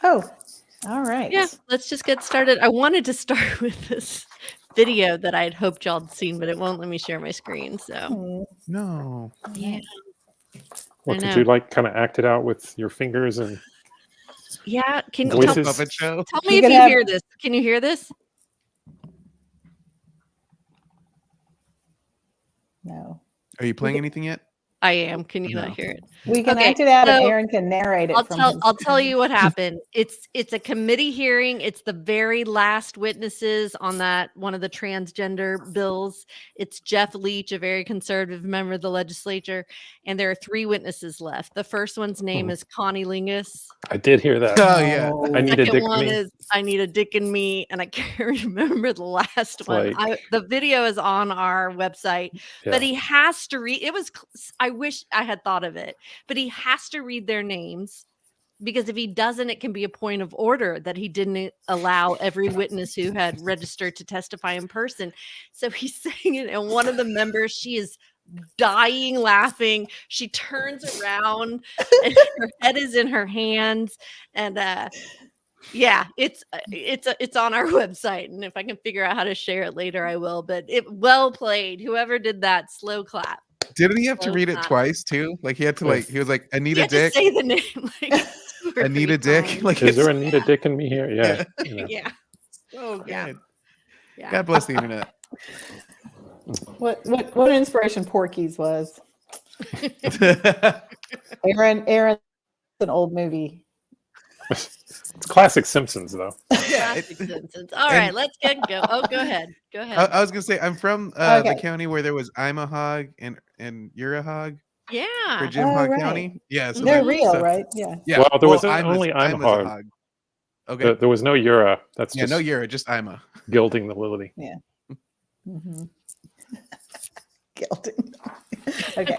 Oh, all right. Yeah, let's just get started. I wanted to start with this video that I had hoped y'all had seen, but it won't let me share my screen. So No. yeah, What I did know. you like? Kind of act it out with your fingers and Yeah, can you voices? Puppet show. tell me You if could you have- hear this? Can you hear this? No. Are you playing anything yet? I am. Can you No. not hear it? We can Okay, act it out, and so Aaron can narrate it from his. I'll tell you what happened. It's a committee hearing. It's the very last witnesses on that one of the transgender bills. It's Jeff Leach, a very conservative member of the legislature, and there are 3 witnesses left. The first one's name is Connie Lingus. I did hear that. Oh yeah. I need a Second dick one me. is I Need a Dick in Me, and I can't remember the last one. like- The video is on our website, but Yeah. he has to read. I wish I had thought of it, but he has to read their names, because if he doesn't, it can be a point of order that he didn't allow every witness who had registered to testify in person. So he's saying it, and one of the members, she is dying laughing. She turns around and her head is in her hands, and yeah, it's on our website, and if I can figure out how to share it later, I will. But well played, whoever did that. Slow clap. Didn't he have to Slow read it clap. twice too? Like he had to he was like, I need You a have to dick. say the name. Like, 2 or I need 3 a dick. times. Like Is there it's a need a dick in me here? Yeah. you know. Yeah, so good. Yeah. yeah. God bless the internet. What an inspiration Porky's was. Aaron, an old movie. It's classic Simpsons, though. Yeah, Classic Simpsons. All right, let's go. Oh, go ahead. Go ahead. I was gonna say I'm from the Okay. county where there was I'm a hog and you're a hog for Yeah. Jim Oh, Hog right. County. Yeah, so They're that- real, so- right? Yeah. Yeah. Well, there was I'm only I'm a hog. Okay. There was no Ura. That's Yeah, just no, you're just I'm a. gilding the lily. Mm-hmm. Guilty. Okay.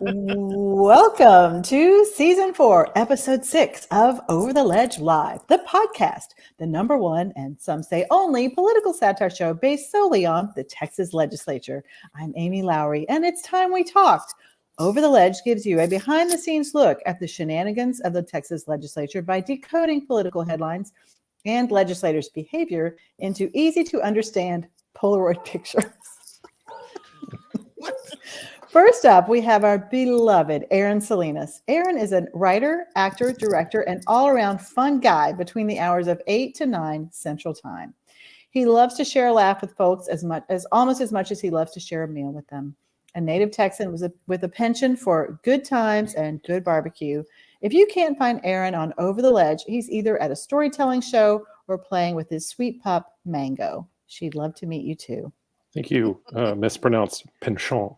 Welcome to season 4, episode 6 of Over the Ledge Live, the podcast, the #1 and some say only political satire show based solely on the Texas legislature. I'm Amy Lowry, and it's time we talked. Over the Ledge gives you a behind-the-scenes look at the shenanigans of the Texas legislature by decoding political headlines and legislators' behavior into easy-to-understand Polaroid pictures. First up, we have our beloved Aaron Salinas. Aaron is a writer, actor, director, and all-around fun guy between the hours of 8 to 9 Central Time. He loves to share a laugh with folks almost as much as he loves to share a meal with them. A native Texan with a penchant for good times and good barbecue. If you can't find Aaron on Over the Ledge, he's either at a storytelling show or playing with his sweet pup, Mango. She'd love to meet you too. I think you mispronounced penchant.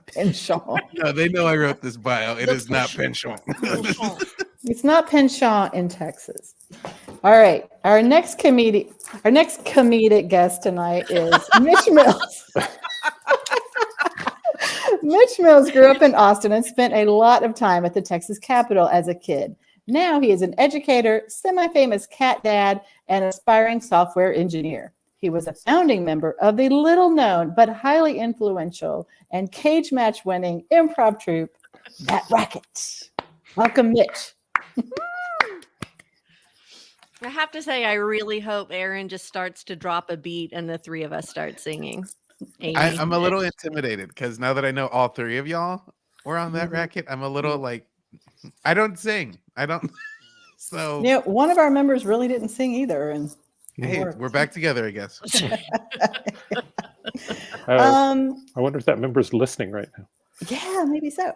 Penchant. No, they know I wrote this bio. It is not penchant. It's not penchant in Texas. All right. Our next comedic guest tonight is Mitch Mills. Mitch Mills grew up in Austin and spent a lot of time at the Texas Capitol as a kid. Now he is an educator, semi-famous cat dad, and aspiring software engineer. He was a founding member of the little-known but highly influential and cage match-winning improv troupe, That Racket. Welcome, Mitch. I have to say, I really hope Aaron just starts to drop a beat and the 3 of us start singing. Amy. I'm a little intimidated because now that I know all 3 of y'all were on that Mhm. racket, I'm a little like, I don't sing. I don't. So Yeah, one of our members really didn't sing either, and hey, we're back together, I guess. I wonder if that member's listening right now. Yeah, maybe so.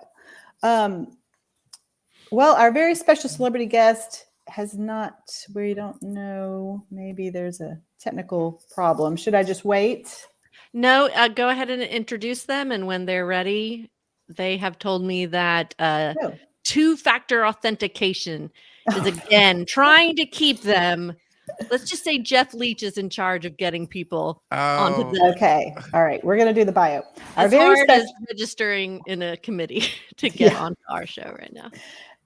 Well, our very special celebrity guest has not, we don't know, maybe there's a technical problem. Should I just wait? No, go ahead and introduce them, and when they're ready, they have told me that No. 2-factor authentication is again trying to keep them. Let's just say Jeff Leach is in charge of getting people onto Oh, the Okay. All right. We're going to do the bio. Our as very, hard as special, registering in a committee to get Yeah. onto our show right now.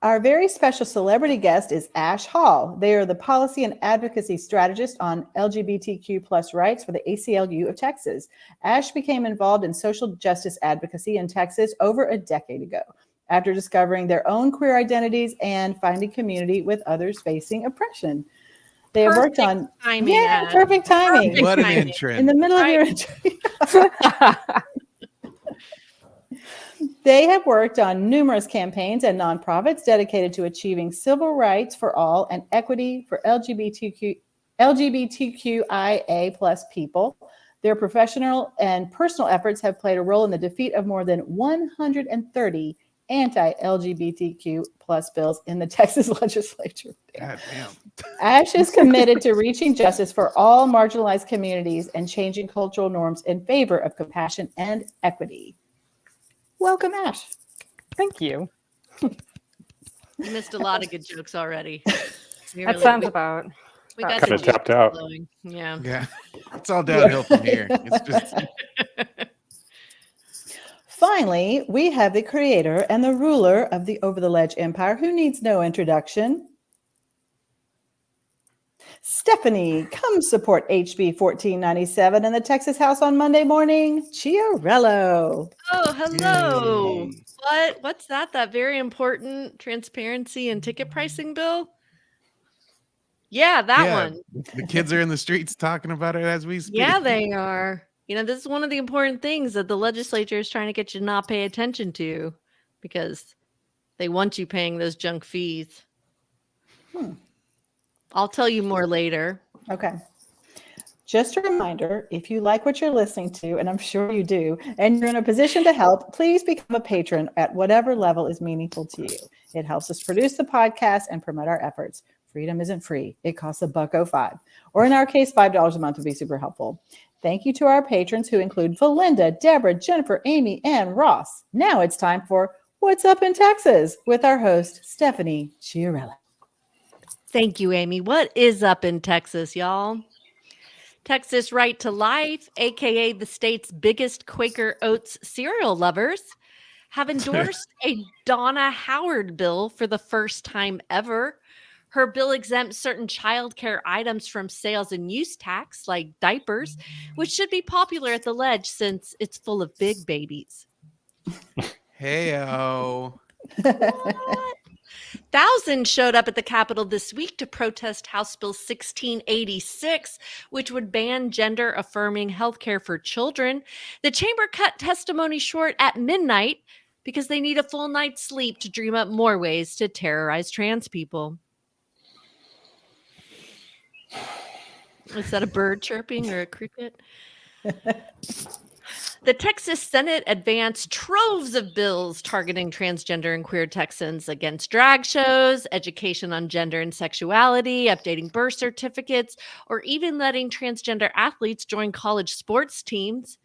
our very special celebrity guest is Ash Hall. They are the policy and advocacy strategist on LGBTQ plus rights for the ACLU of Texas. Ash became involved in social justice advocacy in Texas over a decade ago. after discovering their own queer identities and finding community with others facing oppression. They have worked Perfect on timing, Ash. perfect timing. Perfect What an timing. entrance. In the middle of your They have worked on numerous campaigns and nonprofits dedicated to achieving civil rights for all and equity for LGBTQIA plus people. Their professional and personal efforts have played a role in the defeat of more than 130 anti-LGBTQ plus bills in the Texas legislature. God damn. Ash is committed to reaching justice for all marginalized communities and changing cultural norms in favor of compassion and equity. Welcome, Ash. Thank you. You missed a lot of good jokes already. That sounds about. We got Kinda the tapped juices out. flowing. Yeah. Yeah. It's all downhill from here. It's just Finally, we have the creator and the ruler of the Over the Ledge Empire, who needs no introduction. Stephanie, come support HB 1497 in the Texas House on Monday morning. Chiarello. Oh, hello. Yay. What's that? That very important transparency and ticket pricing bill? Yeah, that Yeah. one. The kids are in the streets talking about it as we speak. Yeah, they are. This is one of the important things that the legislature is trying to get you to not pay attention to because they want you paying those junk fees. I'll tell you more later. Okay. Just a reminder, if you like what you're listening to, and I'm sure you do, and you're in a position to help, please become a patron at whatever level is meaningful to you. It helps us produce the podcast and promote our efforts. Freedom isn't free. It costs $1.05, or in our case, $5 a month would be super helpful. Thank you to our patrons who include Valinda, Deborah, Jennifer, Amy, and Ross. Now it's time for What's Up in Texas with our host, Stephanie Chiarella. Thank you, Amy. What is up in Texas, y'all? Texas Right to Life, aka the state's biggest Quaker Oats cereal lovers, have endorsed a Donna Howard bill for the first time ever. Her bill exempts certain child care items from sales and use tax, like diapers, which should be popular at the Ledge since it's full of big babies. Hey-o. Thousands showed up at the Capitol this week to protest House Bill 1686, which would ban gender-affirming health care for children. The chamber cut testimony short at midnight because they need a full night's sleep to dream up more ways to terrorize trans people. Is that a bird chirping or a cricket? The Texas Senate advanced troves of bills targeting transgender and queer Texans against drag shows, education on gender and sexuality, updating birth certificates, or even letting transgender athletes join college sports teams.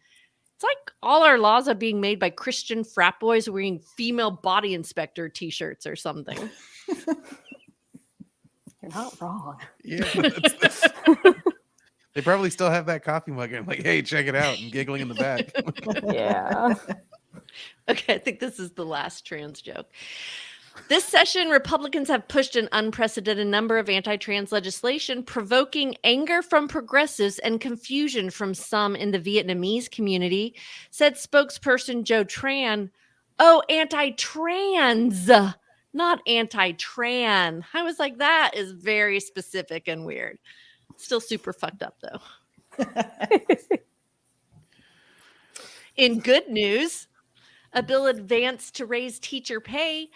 It's like all our laws are being made by Christian frat boys wearing female body inspector t-shirts or something. You're not wrong. Yeah. They probably still have that coffee mug and like, hey, check it out, and giggling in the back. Yeah. Okay, I think this is the last trans joke. This session, Republicans have pushed an unprecedented number of anti-trans legislation, provoking anger from progressives and confusion from some in the Vietnamese community, said spokesperson Joe Tran. Oh, anti-trans, not anti-tran. I was like, that is very specific and weird. Still super fucked up, though. In good news, a bill advanced to raise teacher pay.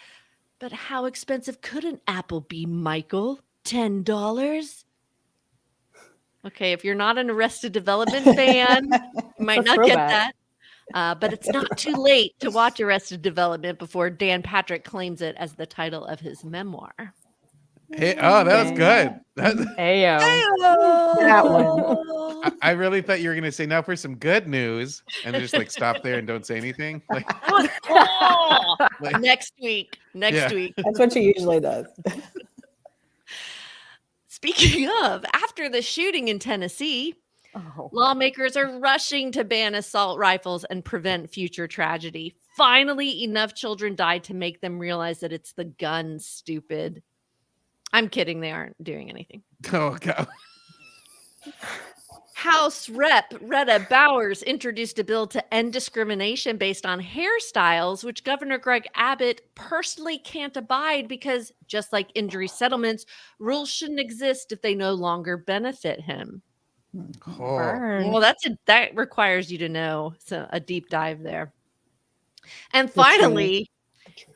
But how expensive could an apple be, Michael? $10? Okay, if you're not an Arrested Development fan, you might not get that. But it's not too late to watch Arrested Development before Dan Patrick claims it as the title of his memoir. Hey, oh, that was good. Ayo. That one. I really thought you were going to say, now for some good news, and just like stop there and don't say anything. Like, Next week. Next week. That's what she usually does. Speaking of, after the shooting in Tennessee, lawmakers are rushing to ban assault rifles and prevent future tragedy. Finally, enough children died to make them realize that it's the gun, stupid. I'm kidding. They aren't doing anything. oh, God. House Rep Retta Bowers introduced a bill to end discrimination based on hairstyles, which Governor Greg Abbott personally can't abide because, just like injury settlements, rules shouldn't exist if they no longer benefit him. Oh, Burn. Well, that requires you to know a deep dive there. And The truth. finally,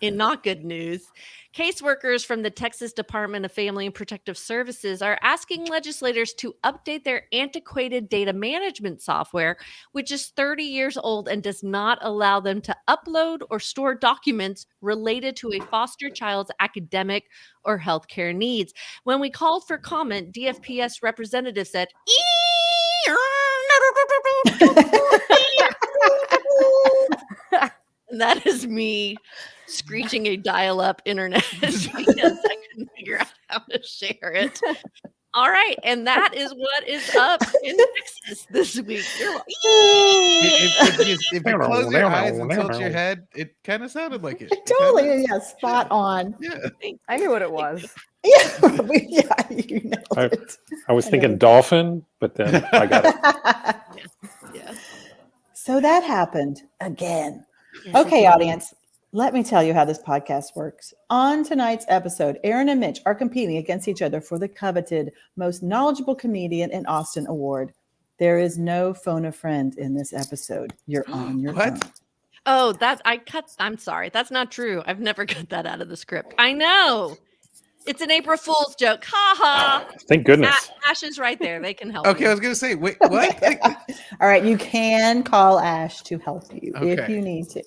in not good news, caseworkers from the Texas Department of Family and Protective Services are asking legislators to update their antiquated data management software, which is 30 years old and does not allow them to upload or store documents related to a foster child's academic or healthcare needs. When we called for comment, DFPS representative said, and that is me screeching a dial-up internet because I couldn't figure out how to share it. All right, and that is what is up in Texas this week. if you close your eyes and tilt your head, it kind of sounded like it. Totally, yeah, spot on. Yeah. I knew what it was. Yeah, you know it. I was thinking dolphin, but then I got it. Yeah. So that happened again. Yes, Okay, it did. audience, let me tell you how this podcast works. On tonight's episode, Aaron and Mitch are competing against each other for the coveted Most Knowledgeable Comedian in Austin award. There is no phone a friend in this episode. You're on your What? own. Oh, I'm sorry. That's not true. I've never cut that out of the script. I know. It's an April Fool's joke. Ha ha. Thank goodness. Ash is right there. They can help. Okay, you. I was gonna say, wait, what? All right, you can call Ash to help you if Okay. you need to.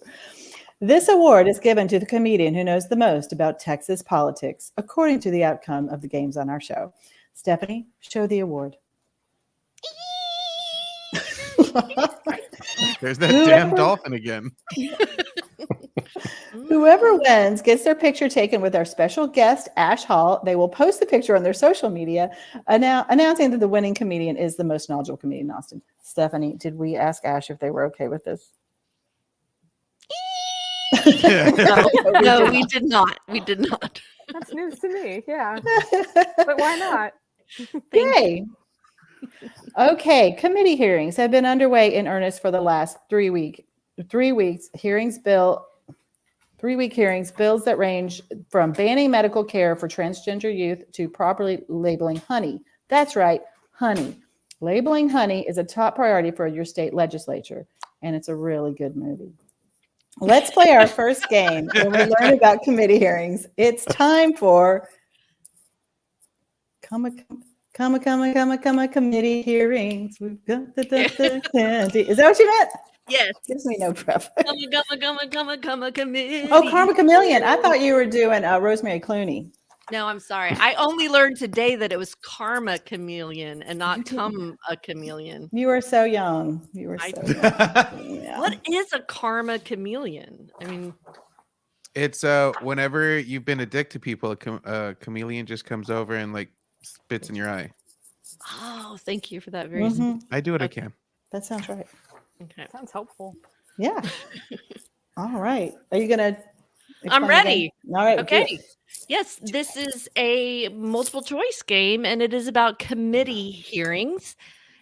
This award is given to the comedian who knows the most about Texas politics, according to the outcome of the games on our show. Stephanie, show the award. There's that damn dolphin again. Whoever wins gets their picture taken with our special guest, Ash Hall. They will post the picture on their social media, announcing that the winning comedian is the most knowledgeable comedian in Austin. Stephanie, did we ask Ash if they were okay with this? No, we did not. We did not. That's news to me. Yeah. But why not? Yay. Okay, committee hearings have been underway in earnest for the last 3 weeks. 3 weeks hearings bills that range from banning medical care for transgender youth to properly labeling honey. That's right, honey. Labeling honey is a top priority for your state legislature, and it's a really good movie. Let's play our first game when we learn about committee hearings. It's time for committee hearings. We've got the candy. Is that what you meant? Yes. Gives me no prep. Come committee. Oh, Karma Chameleon. I thought you were doing Rosemary Clooney. No, I'm sorry. I only learned today that it was Karma Chameleon and not Come a Chameleon. You were so young. You were so young. Yeah. What is a Karma Chameleon? I mean, It's whenever you've been a dick to people, a chameleon just comes over and like spits in your eye. oh, thank you for that very Mhm. I do what I Okay. can. That sounds right. okay. Sounds helpful. Yeah. All right. Are you going to? I'm ready. All right. Okay. good. Yes, this is a multiple choice game and it is about committee hearings.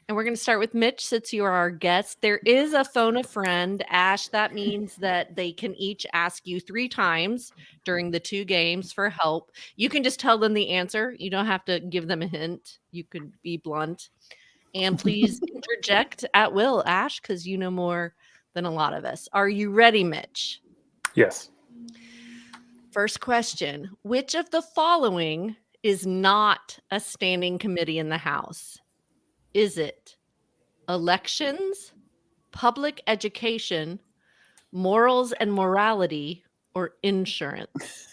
And we're going to start with Mitch since you are our guest. There is a phone a friend. Ash, that means that they can each ask you 3 times during the 2 games for help. You can just tell them the answer. You don't have to give them a hint. You could be blunt. And please interject at will, Ash, because you know more than a lot of us. Are you ready, Mitch? Yes. First question. Which of the following is not a standing committee in the House? Is it elections, public education, morals and morality, or insurance?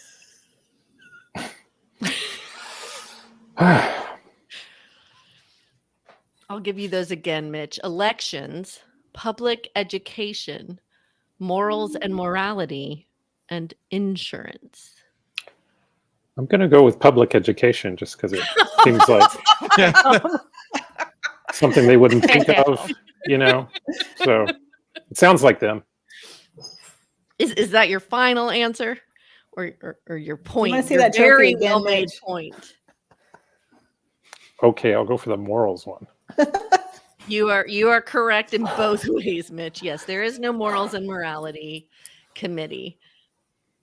I'll give you those again, Mitch. Elections, public education, morals and morality, and insurance. I'm going to go with public education just because it seems like something they wouldn't think of, you know? So it sounds like them. Is that your final answer? Or your point? wanna see Your that trophy very again, well made Mitch? point. Okay, I'll go for the morals one. You are correct in both ways, Mitch. Yes, there is no morals and morality committee,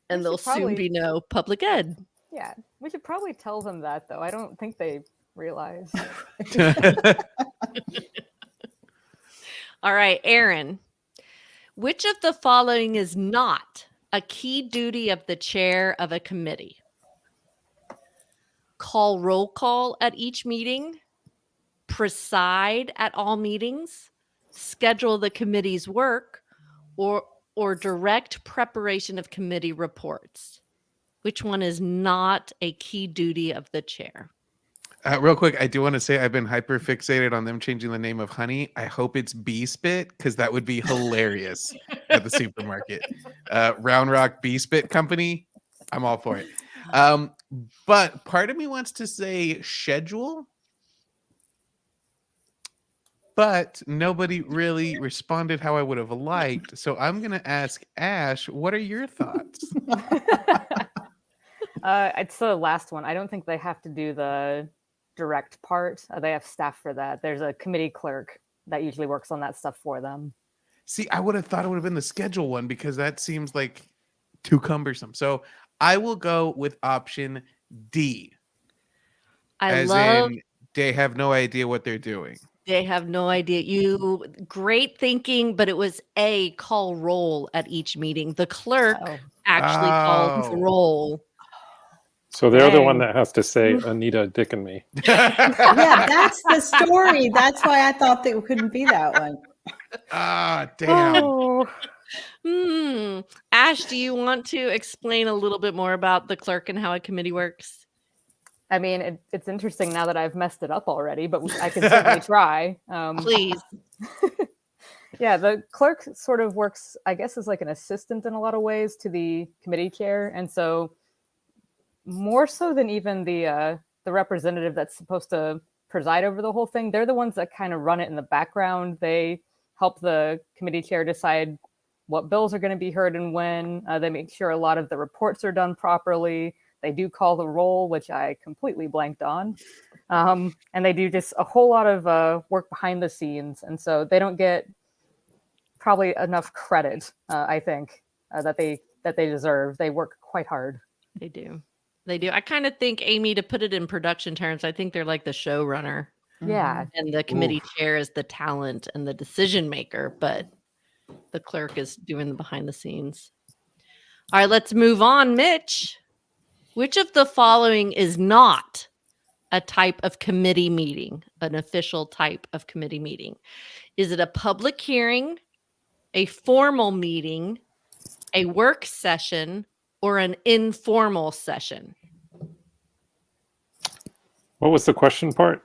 and We there'll should soon probably- be no public ed. Yeah, we should probably tell them that, though. I don't think they realize. All right, Aaron. Which of the following is not a key duty of the chair of a committee? Call roll call at each meeting, preside at all meetings, schedule the committee's work, or direct preparation of committee reports. Which one is not a key duty of the chair? Real quick, I do want to say I've been hyper fixated on them changing the name of honey. I hope it's Bee Spit because that would be hilarious at the supermarket. Round Rock Bee Spit Company. I'm all for it. But part of me wants to say schedule, but nobody really responded how I would have liked. So I'm going to ask Ash, what are your thoughts? It's the last one. I don't think they have to do the direct part. They have staff for that. There's a committee clerk that usually works on that stuff for them. See, I would have thought it would have been the schedule one because that seems like too cumbersome. So I will go with option D. As in, they have no idea what they're doing. They have no idea. Great thinking, but it was A, call roll at each meeting. The clerk actually calls roll. So they're the one that has to say Anita, Dick, and me. Yeah, that's the story. That's why I thought that it couldn't be that one. Ah, damn. Ash, do you want to explain a little bit more about the clerk and how a committee works? I mean, it's interesting now that I've messed it up already, but I can certainly try. Please. Yeah, the clerk sort of works, I guess, as like an assistant in a lot of ways to the committee chair. And so more so than even the representative that's supposed to preside over the whole thing, they're the ones that kind of run it in the background. They help the committee chair decide what bills are going to be heard and when. They make sure a lot of the reports are done properly. They do call the roll, which I completely blanked on. And they do just a whole lot of work behind the scenes. And so they don't get probably enough credit, I think, that they deserve. They work quite hard. They do. I kind of think, Amy, to put it in production terms, I think they're like the showrunner. Yeah. And the committee chair is the talent and the decision maker, but the clerk is doing the behind the scenes. All right, let's move on. Mitch, which of the following is not a type of committee meeting, an official type of committee meeting? Is it a public hearing, a formal meeting, a work session, or an informal session? What was the question part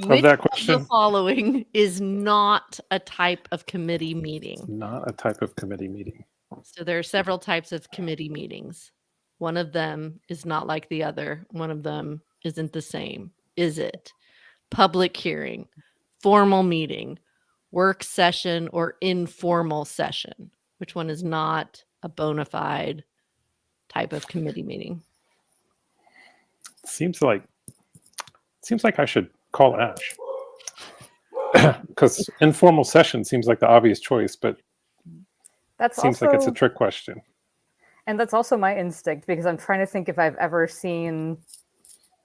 of that question? Which of the following is not a type of committee meeting? Not a type of committee meeting. So there are several types of committee meetings. One of them is not like the other. One of them isn't the same. Is it public hearing, formal meeting, work session, or informal session? Which one is not a bona fide type of committee meeting? Seems like I should call Ash. Because informal session seems like the obvious choice, but That's seems also, like it's a trick question. And that's also my instinct, because I'm trying to think if I've ever seen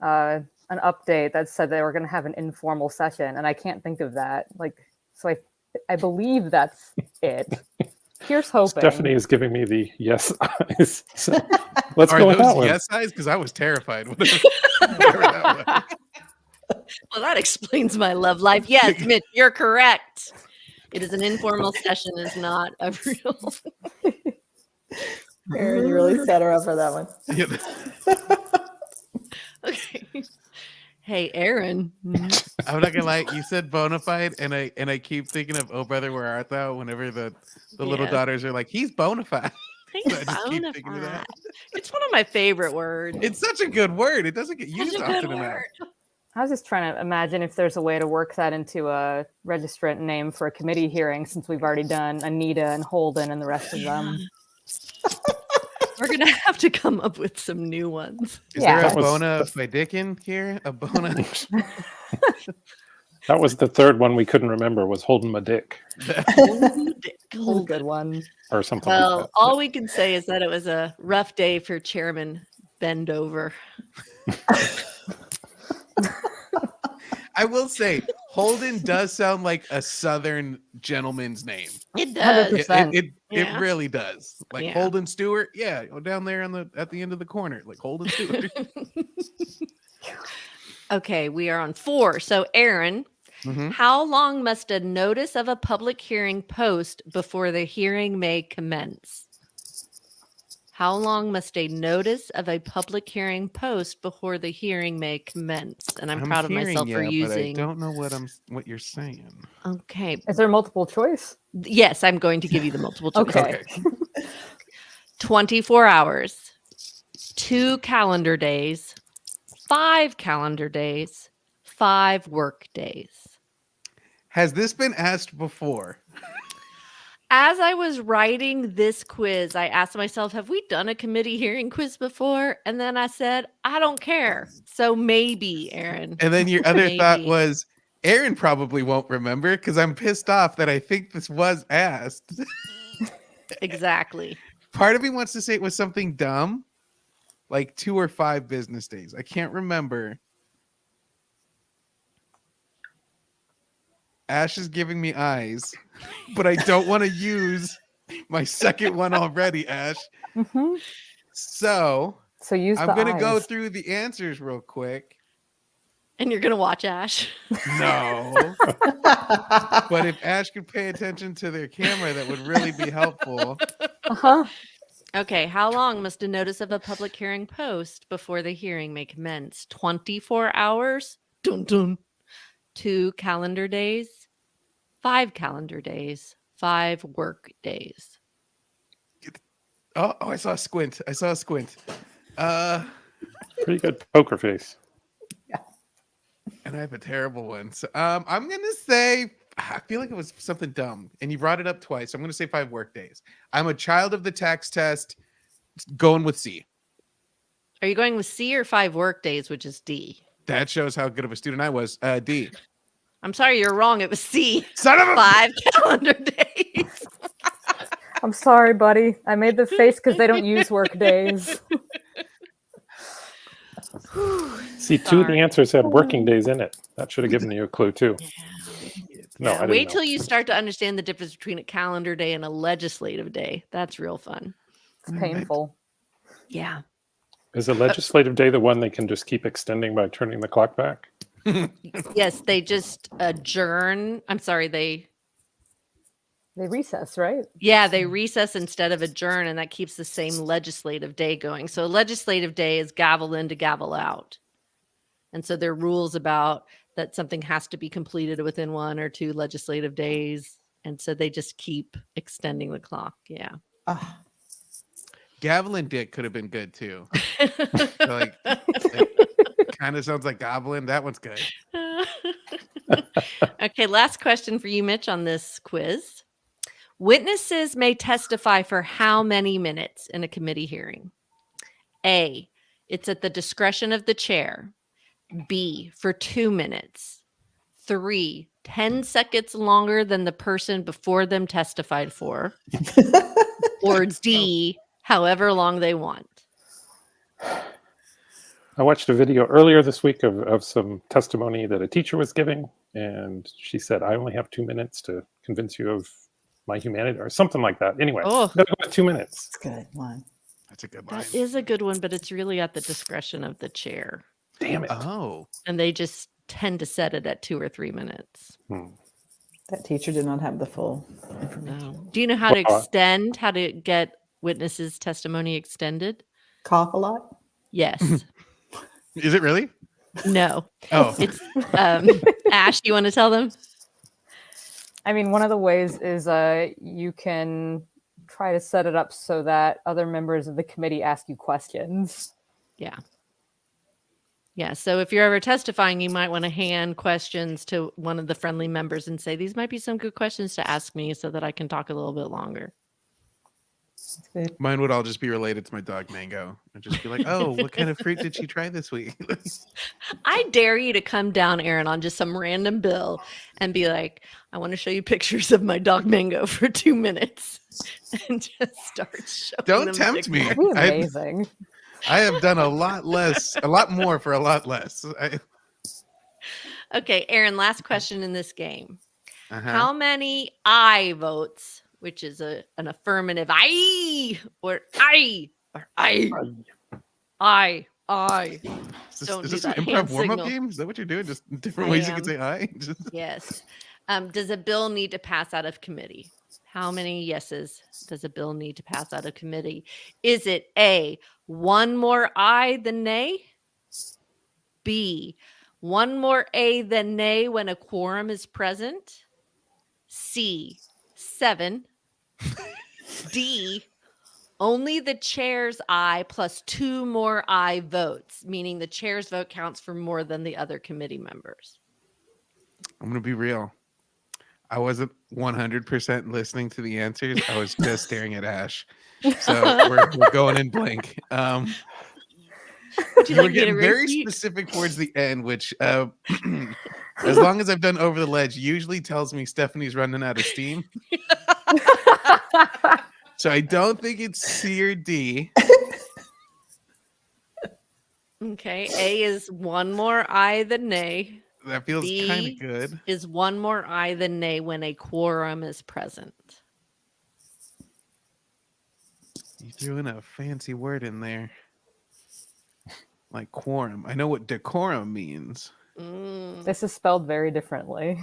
an update that said they were going to have an informal session, and I can't think of that. So I believe that's it. Here's hoping. Stephanie is giving me the yes eyes. So let's Are go with those that one. yes eyes? Because I was terrified. Whatever that was. Well, that explains my love life. Yes, Mitch, you're correct. It is an informal session, is not a real. Aaron really set her up for that one. Okay. Hey, Aaron. I'm not gonna lie. You said bona fide, and I keep thinking of "Oh Brother, Where Art Thou?" Whenever the little daughters are like, "He's bona fide." He's So I just keep thinking of bona that. fide. It's one of my favorite words. It's such a good word. It doesn't get used Such a good often enough. word. I was just trying to imagine if there's a way to work that into a registrant name for a committee hearing, since we've already done Anita and Holden and the rest of them. We're going to have to come up with some new ones. Is Yeah. there a That was- bona fidican here? A bona? That was the third one we couldn't remember, was holding my dick Hold good one. or something Well, like that. all we can say is that it was a rough day for Chairman Bendover. I will say, Holden does sound like a Southern gentleman's name. It does. 100%. It Yeah. really does. Like Yeah. Holden Stewart, yeah, go down there at the end of the corner, like Holden Stewart. Okay, we are on 4. So, Aaron, Mhm. how long must a notice of a public hearing post before the hearing may commence? How long must a notice of a public hearing post before the hearing may commence? And I'm proud of myself for But I using. don't know what you're saying. Okay. Is there multiple choice? Yes, I'm going to give you the multiple choice. Okay. 24 hours, 2 calendar days, 5 calendar days, 5 work days. Has this been asked before? As I was writing this quiz, I asked myself, have we done a committee hearing quiz before? And then I said, I don't care. So maybe, Aaron. And then your other thought Maybe. was, Aaron probably won't remember because I'm pissed off that I think this was asked. Exactly. Part of me wants to say it was something dumb, like 2 or 5 business days. I can't remember. Ash is giving me eyes, but I don't want to use my second one already, Ash. Mm-hmm. So So use I'm the going to go eyes. through the answers real quick. And you're going to watch Ash. No. But if Ash could pay attention to their camera, that would really be helpful. Uh-huh. Okay. How long must a notice of a public hearing post before the hearing may commence? 24 hours? Dun dun. 2 calendar days, 5 calendar days, 5 work days. Oh, I saw a squint. Pretty good poker face. And I have a terrible one. So I'm gonna say, I feel like it was something dumb, and you brought it up twice. So I'm gonna say 5 work days. I'm a child of the tax test, going with C. Are you going with C or 5 work days, which is D? That shows how good of a student I was. D. I'm sorry, you're wrong. It was C. Son of a 5 calendar days. I'm sorry, buddy. I made the face because they don't use work days. See, 2 of the Sorry. answers had working days in it. That should have given you a clue too. No, I Yeah, didn't wait know. till you start to understand the difference between a calendar day and a legislative day. That's real fun. It's painful. Yeah. Is a legislative day the one they can just keep extending by turning the clock back? Yes, they just adjourn. I'm sorry, they recess, right? they recess instead of adjourn, and that keeps the same legislative day going. So legislative day is gavel in to gavel out. And so there are rules about that something has to be completed within 1 or 2 legislative days. And so they just keep extending the clock. Yeah. Ah, Gavel and Dick could have been good too. Like, it kind of sounds like goblin. That one's good. Okay, last question for you, Mitch, on this quiz. Witnesses may testify for how many minutes in a committee hearing? A, it's at the discretion of the chair. B, for 2 minutes. 3, 10 seconds longer than the person before them testified for. Or D, however long they want. I watched a video earlier this week of some testimony that a teacher was giving, and she said, I only have 2 minutes to convince you of my humanity, or something like that. Anyway, Oh. I'm gonna go with 2 minutes. that's a good one. That's a good line. That is a good one, but it's really at the discretion of the chair. Damn it. Oh, And they just tend to set it at 2 or 3 minutes. That teacher did not have the full information. No. Do you know how to Well, extend, how to get witnesses' testimony extended? Cough a lot. Yes. is it really? No. Oh, It's Ash, you want to tell them? I mean, one of the ways is you can try to set it up so that other members of the committee ask you questions. Yeah. Yeah. So if you're ever testifying, you might want to hand questions to one of the friendly members and say, these might be some good questions to ask me so that I can talk a little bit longer. That's good. Mine would all just be related to my dog Mango. I'd just be like, oh, what kind of fruit did she try this week? I dare you to come down, Aaron, on just some random bill and be like, I want to show you pictures of my dog Mango for 2 minutes and just start showing Don't them tempt me. pictures. That'd be amazing. I have done a lot more for a lot less. Okay, Aaron, last question in this game. Uh-huh. How many I votes, which is an affirmative I or I or I. Is Don't this do an that improv hand warm-up signal. game? Is that what you're doing? Just different I ways you can am. say I? Yes. Does a bill need to pass out of committee? How many yeses does a bill need to pass out of committee? Is it A, one more I than nay? B, one more A than nay when a quorum is present? C, 7. D, only the chair's I plus 2 more I votes, meaning the chair's vote counts for more than the other committee members. I'm going to be real. I wasn't 100% listening to the answers. I was just staring at Ash. So we're going in blank. Would you You were like me to getting very repeat? specific towards the end, which, as long as I've done Over the Ledge, usually tells me Stephanie's running out of steam. So I don't think it's C or D. Okay, A is one more I than nay. That feels kind B of good. is one more I than nay when a quorum is present. You threw in a fancy word in there. Like quorum. I know what decorum means, This is spelled very differently.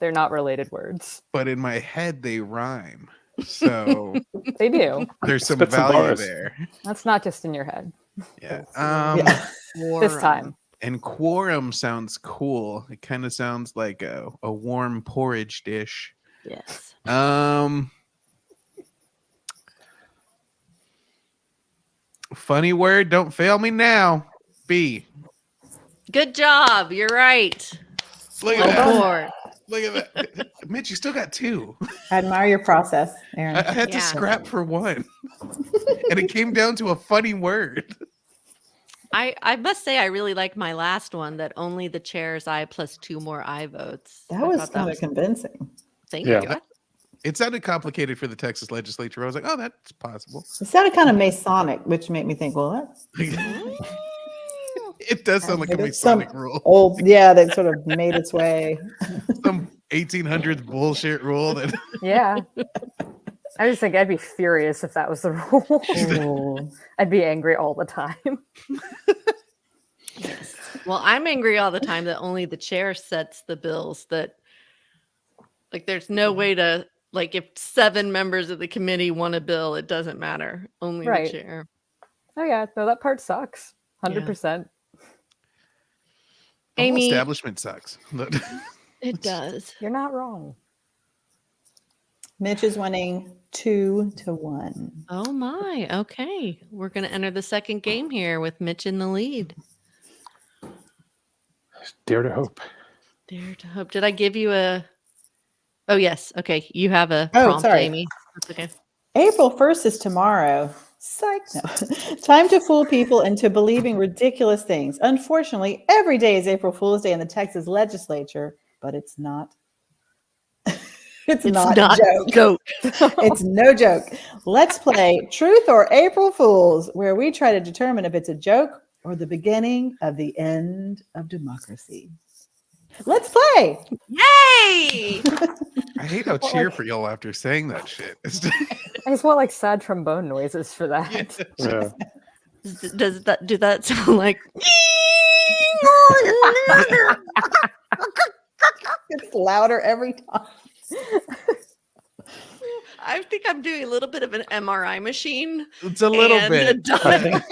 They're not related words. but in my head they rhyme. So They do. there's some Spit some value bars. there. That's not just in your head. Yeah. Yeah. This time. And quorum sounds cool. It kind of sounds like a warm porridge dish. Yes. Funny word, don't fail me now. B. Good job. You're right. Look Well at that. done. Look at that. Mitch, you still got 2. I admire your process, Aaron. I had to Yeah. scrap for 1. And it came down to a funny word. I must say I really like my last one that only the chair's I plus 2 more I votes. That I was thought kind of convincing. Thank Yeah. you. It sounded complicated for the Texas legislature. I was like, oh, that's possible. It sounded kind of Masonic, which made me think, well, that's It does sound like a maybe it's some Masonic rule. old, yeah, that sort of made its way. Some 1800s bullshit rule that Yeah. I just think I'd be furious if that was the rule. Ooh. I'd be angry all the time. Well, I'm angry all the time that only the chair sets the bills, that like there's no way to, like, if 7 members of the committee want a bill, it doesn't matter. Only Right. the chair. Oh yeah, no, that part sucks. 100%. the whole Amy- establishment sucks. It does. You're not wrong. Mitch is winning 2-1. Oh my. Okay. We're going to enter the second game here with Mitch in the lead. Dare to hope. Dare to hope. Did I give you a Oh yes. Okay. You have a Oh, prompt, sorry. Amy. That's okay. April 1st is tomorrow. Psych. No. Time to fool people into believing ridiculous things. Unfortunately, every day is April Fool's Day in the Texas legislature, but it's not. It's not a joke. It's no joke. Let's play Truth or April Fools, where we try to determine if it's a joke or the beginning of the end of democracy. Let's play. Yay! I hate how cheer for y'all after saying that shit. I just want like sad trombone noises for that. Yeah. Do that sound like It's louder every time. I think I'm doing a little bit of an MRI machine. It's a little and bit. a dial.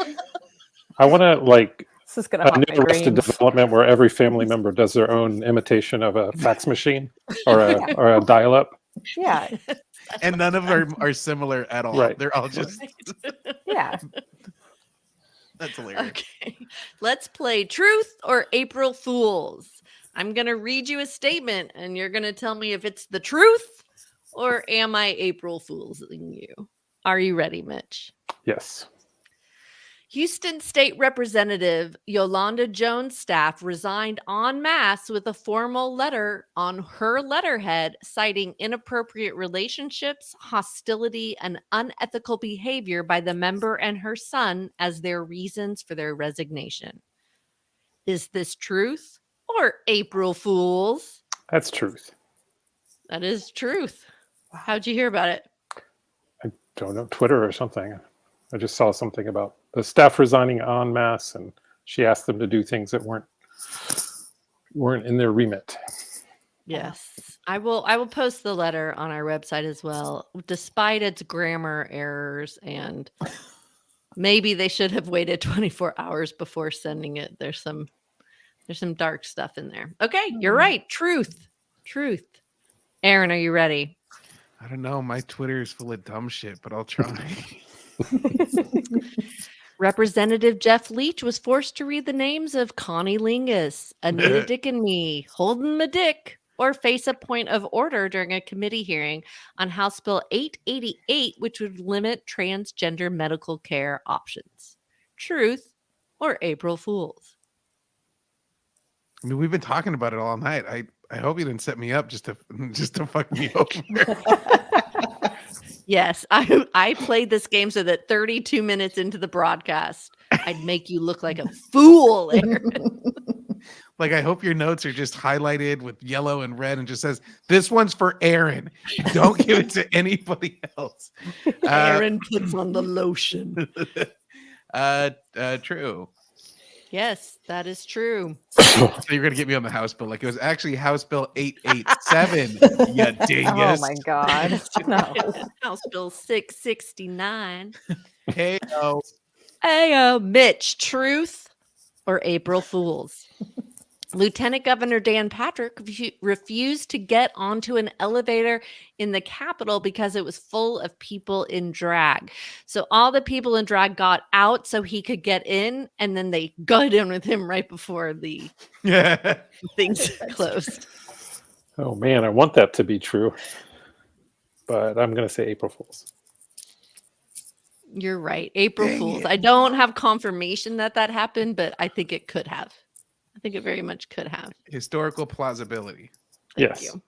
I want to like This is gonna a haunt new my Arrested dreams. Development where every family member does their own imitation of a fax machine or a dial-up. Yeah, And none of them are similar at all. Right. They're all just yeah. that's hilarious. Okay. Let's play Truth or April Fools. I'm going to read you a statement and you're going to tell me if it's the truth or am I April Fooling you? Are you ready, Mitch? Yes. Houston State Representative Yolanda Jones' staff resigned en masse with a formal letter on her letterhead citing inappropriate relationships, hostility, and unethical behavior by the member and her son as their reasons for their resignation. Is this truth or April Fools? That's truth. That is truth. How'd you hear about it? I don't know, Twitter or something. I just saw something about the staff resigning en masse, and she asked them to do things that weren't in their remit. Yes. I will post the letter on our website as well, despite its grammar errors, and maybe they should have waited 24 hours before sending it. There's some dark stuff in there. Okay, you're right. Truth. Aaron, are you ready? I don't know. My Twitter is full of dumb shit, but I'll try. Representative Jeff Leach was forced to read the names of Connie Lingus, Anita Dick and Me, Holden Madick, or face a point of order during a committee hearing on House Bill 888, which would limit transgender medical care options. Truth or April Fools? I mean, we've been talking about it all night. I hope you didn't set me up just to fuck me over. Yes, I played this game so that 32 minutes into the broadcast, I'd make you look like a fool, Aaron. Like, I hope your notes are just highlighted with yellow and red and just says, this one's for Aaron. Don't give it to anybody else. Aaron puts on the lotion. True. Yes, that is true. So you're going to get me on the House bill. Like, it was actually House Bill 887, you dingus. Oh my God. No. House Bill 669. Hey, Hey, Mitch, truth or April Fools? Lieutenant Governor Dan Patrick refused to get onto an elevator in the Capitol because it was full of people in drag. So all the people in drag got out so he could get in, and then they got in with him right before the things closed. Oh man, I want that to be true, but I'm going to say April Fools. You're right. April Dang Fools. it. I don't have confirmation that happened, but I think it could have. I think it very much could have. Historical plausibility. Thank Yes. you.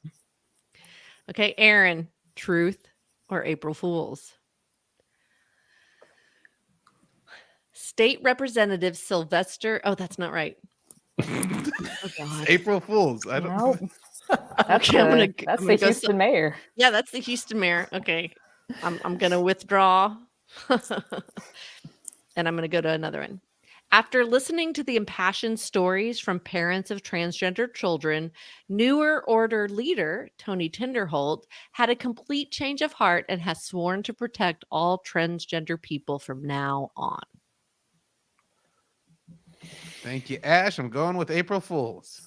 Okay, Aaron, truth or April Fools? State Representative Sylvester. Oh, that's not right. Oh, God. April Fools. I don't Nope. Okay, I'm gonna That's I'm the gonna go Houston mayor. Yeah, that's the Houston mayor. Okay, I'm gonna withdraw, and I'm gonna go to another one. After listening to the impassioned stories from parents of transgender children, newer order leader Tony Tinderholt had a complete change of heart and has sworn to protect all transgender people from now on. Thank you, Ash. I'm going with April Fools.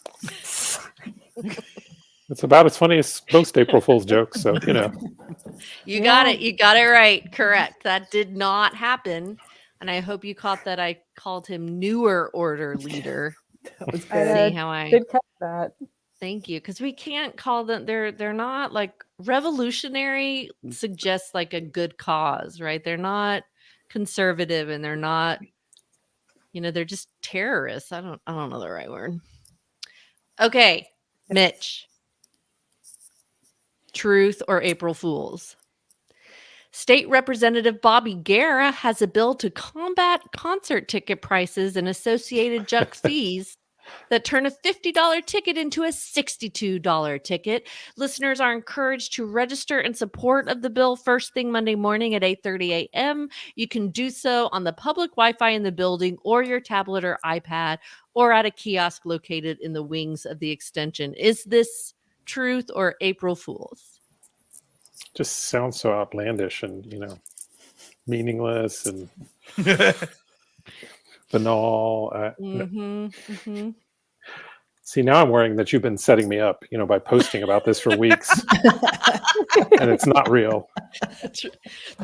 It's about as funny as most April Fool's jokes, so you know. You got it. You got it right. Correct. That did not happen. And I hope you caught that I called him newer order leader. That was I good. See how I did catch that. Thank you. Because we can't call them they're not like revolutionary suggests like a good cause, right? They're not conservative and they're not, they're just terrorists. I don't know the right word. Okay, Mitch. Truth or April Fools? State Representative Bobby Guerra has a bill to combat concert ticket prices and associated junk fees that turn a $50 ticket into a $62 ticket. Listeners are encouraged to register in support of the bill first thing Monday morning at 8:30 a.m. You can do so on the public Wi-Fi in the building or your tablet or iPad or at a kiosk located in the wings of the extension. Is this truth or April Fools? Just sounds so outlandish and meaningless and banal. See, now I'm worrying that you've been setting me up, by posting about this for weeks, and it's not real.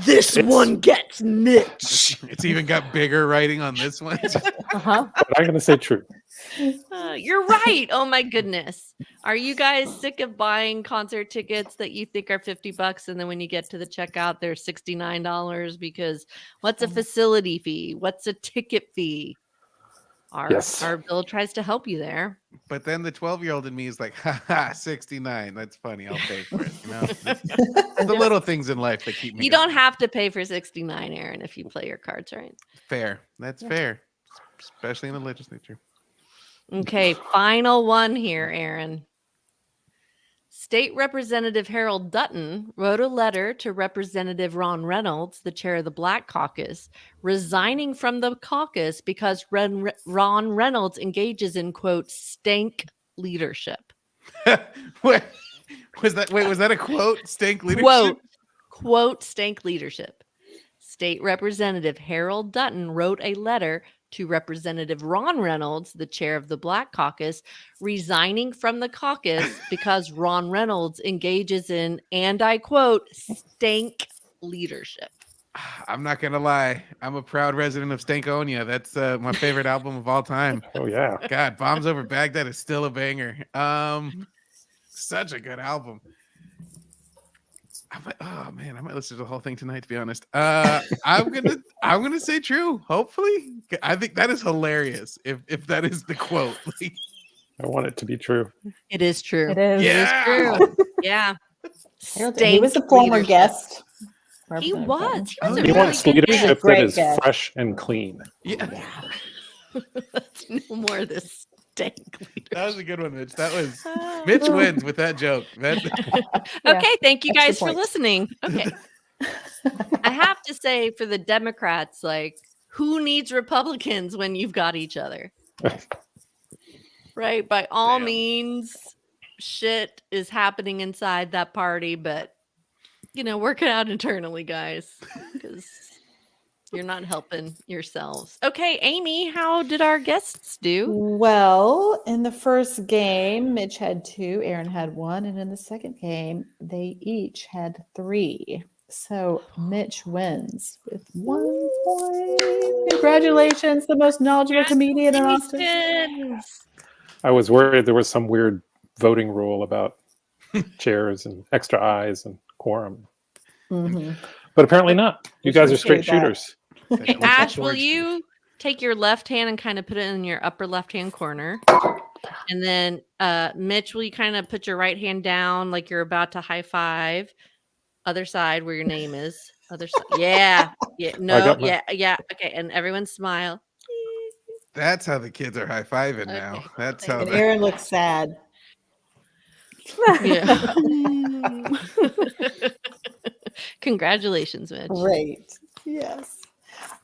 This one gets Mitch. It's even got bigger writing on this one. Uh-huh. But I'm going to say true. You're right. Oh my goodness. Are you guys sick of buying concert tickets that you think are $50 and then when you get to the checkout they're $69 because what's a facility fee? What's a ticket fee? Yes. Our bill tries to help you there. But then the 12-year-old in me is like, haha, 69. That's funny. I'll pay for it. You know, the little things in life that keep me You going. don't have to pay for 69, Aaron, if you play your cards right. Fair. That's fair. Especially in the legislature. Okay, final one here, Aaron. State Representative Harold Dutton wrote a letter to Representative Ron Reynolds, the chair of the Black Caucus, resigning from the caucus because Ron Reynolds engages in, quote, stank leadership. Wait, was that a quote? Stank leadership? Quote, stank leadership. State Representative Harold Dutton wrote a letter to Representative Ron Reynolds, the chair of the Black Caucus, resigning from the caucus because Ron Reynolds engages in, and I quote, stank leadership. I'm not gonna lie. I'm a proud resident of Stankonia. That's my favorite album of all time. Oh yeah. God, Bombs Over Baghdad is still a banger. Such a good album. I might listen to the whole thing tonight, to be honest. I'm gonna say true. Hopefully, I think that is hilarious. If that is the quote, I want it to be true. It is true. It is. Yeah. It is true. Yeah. He was a former leadership. guest. He was. He was a He really wants good leadership that Great is guess. fresh and clean. yeah, Let's no more of this stank leadership. that was a good one, Mitch. That was Mitch wins with that joke. Yeah. Okay, thank you Extra guys for point. listening. Okay. I have to say for the Democrats, like, who needs Republicans when you've got each other? Right? By all Damn. means, shit is happening inside that party, but work it out internally, guys, because you're not helping yourselves. Okay, Amy, how did our guests do? Well, in the first game, Mitch had 2, Aaron had 1, and in the second game, they each had 3. So Mitch wins with 1 point. Congratulations, the most knowledgeable comedian in Austin. Congratulations. I was worried there was some weird voting rule about chairs and extra eyes and quorum, Mhm. but apparently not. You guys are straight Appreciate that. shooters. Okay, Ash, will you take your left hand and kind of put it in your upper left-hand corner? And then Mitch, will you kind of put your right hand down like you're about to high five? Other side where your name is. Other side. Yeah. Yeah. No. got my- Yeah. Okay. And everyone smile. That's how the kids are high fiving Okay, now. cool. That's Thank how. And you. Aaron looks sad. Yeah. Congratulations, Mitch. Great. Yes.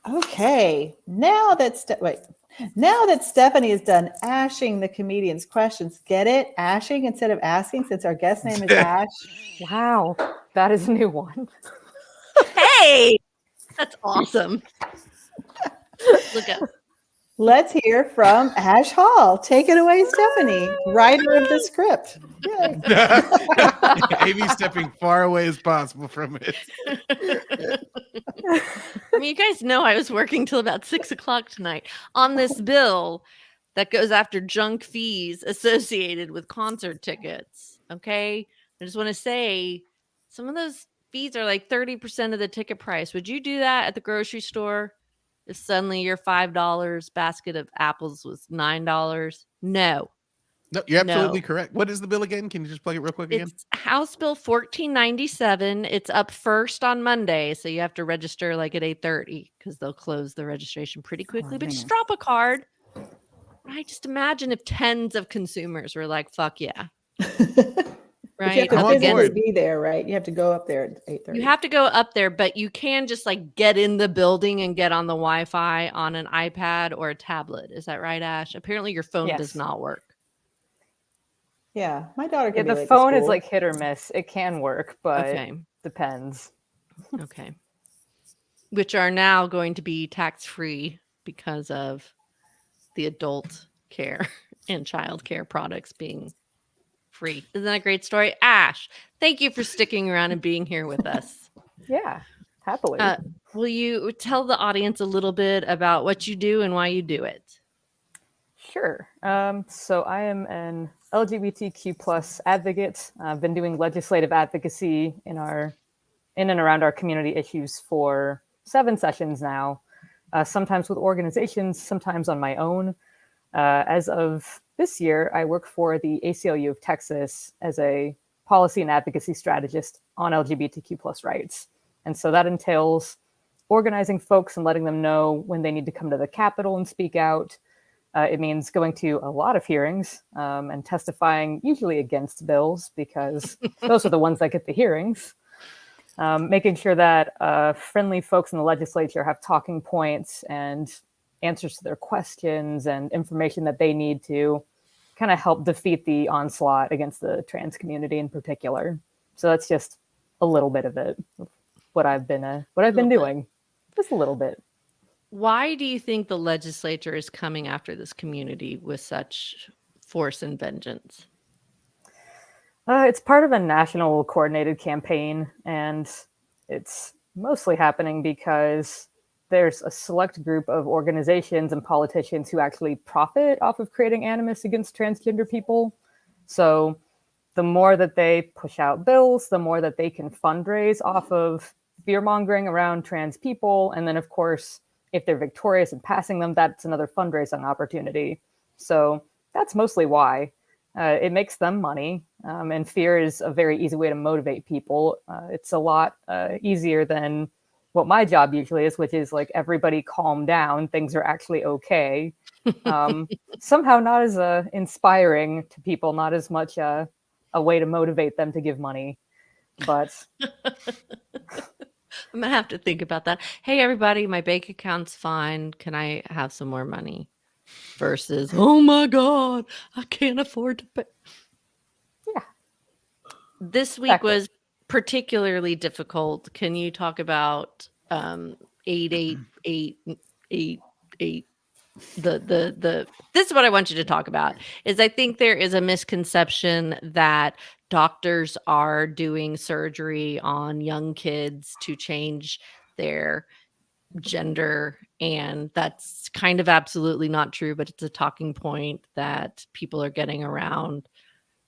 Okay. Now that Stephanie has done ashing the comedian's questions, get it? Ashing instead of asking, since our guest name is Ash. Wow. That is a new one. Hey, that's awesome. Look up. Let's hear from Ash Hall. Take it away, Stephanie, writer of the script. Yay. Amy stepping far away as possible from it. I mean, you guys know I was working till about 6:00 tonight on this bill that goes after junk fees associated with concert tickets. Okay. I just want to say some of those fees are like 30% of the ticket price. Would you do that at the grocery store if suddenly your $5 basket of apples was $9? No. No, you're absolutely No. correct. What is the bill again? Can you just plug it real quick again? It's House Bill 1497. It's up first on Monday, so you have to register like at 8:30 because they'll close the registration pretty quickly. But just man. drop a card. I just imagine if tens of consumers were like, "Fuck yeah!" But you Right? have I'm to on physically board. be there, right? You have to go up there at 8:30. You have to go up there, but you can just like get in the building and get on the Wi-Fi on an iPad or a tablet. Is that right, Ash? Apparently, your phone does Yes. not work. Yeah, my daughter Yeah, can be the late to phone is school. like hit or miss. It can work, but Okay. depends. Okay. Which are now going to be tax-free because of the adult care and child care products being free. Isn't that a great story? Ash, thank you for sticking around and being here with us. Yeah, happily. Will you tell the audience a little bit about what you do and why you do it? Sure. So I am an LGBTQ plus advocate. I've been doing legislative advocacy in and around our community issues for 7 sessions now, sometimes with organizations, sometimes on my own. As of this year, I work for the ACLU of Texas as a policy and advocacy strategist on LGBTQ plus rights. And so that entails organizing folks and letting them know when they need to come to the Capitol and speak out. It means going to a lot of hearings and testifying, usually against bills, because those are the ones that get the hearings. Making sure that friendly folks in the legislature have talking points and answers to their questions and information that they need to kind of help defeat the onslaught against the trans community in particular. So that's just a little bit of it, what I've been doing, just a little bit. Why do you think the legislature is coming after this community with such force and vengeance? It's part of a national coordinated campaign, and it's mostly happening because there's a select group of organizations and politicians who actually profit off of creating animus against transgender people. So the more that they push out bills, the more that they can fundraise off of fear-mongering around trans people. And then, of course, if they're victorious in passing them, that's another fundraising opportunity. So that's mostly why. It makes them money, and fear is a very easy way to motivate people. It's a lot easier than what my job usually is, which is like, everybody calm down, things are actually okay. Somehow not as inspiring to people, not as much a way to motivate them to give money. But I'm gonna have to think about that. Hey, everybody, my bank account's fine. Can I have some more money? Versus, oh my God, I can't afford to pay. Yeah. This week Exactly. was particularly difficult. Can you talk about 8888? This is what I want you to talk about. Is I think there is a misconception that doctors are doing surgery on young kids to change their gender, and that's kind of absolutely not true, but it's a talking point that people are getting around.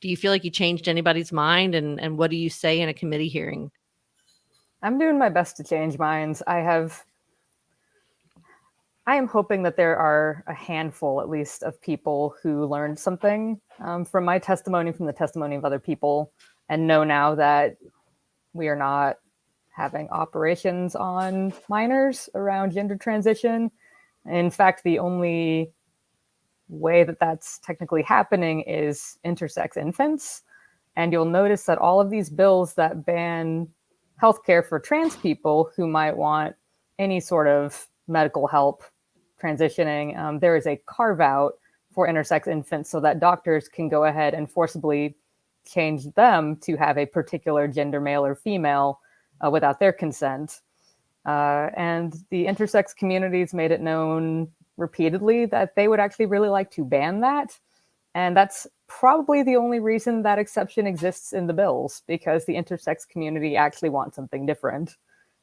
Do you feel like you changed anybody's mind, and what do you say in a committee hearing? I'm doing my best to change minds. I am hoping that there are a handful, at least, of people who learned something from my testimony, from the testimony of other people, and know now that we are not having operations on minors around gender transition. In fact, the only way that that's technically happening is intersex infants. And you'll notice that all of these bills that ban healthcare for trans people who might want any sort of medical help transitioning, there is a carve out for intersex infants so that doctors can go ahead and forcibly change them to have a particular gender, male or female, without their consent. And the intersex communities made it known repeatedly that they would actually really like to ban that. And that's probably the only reason that exception exists in the bills, because the intersex community actually wants something different.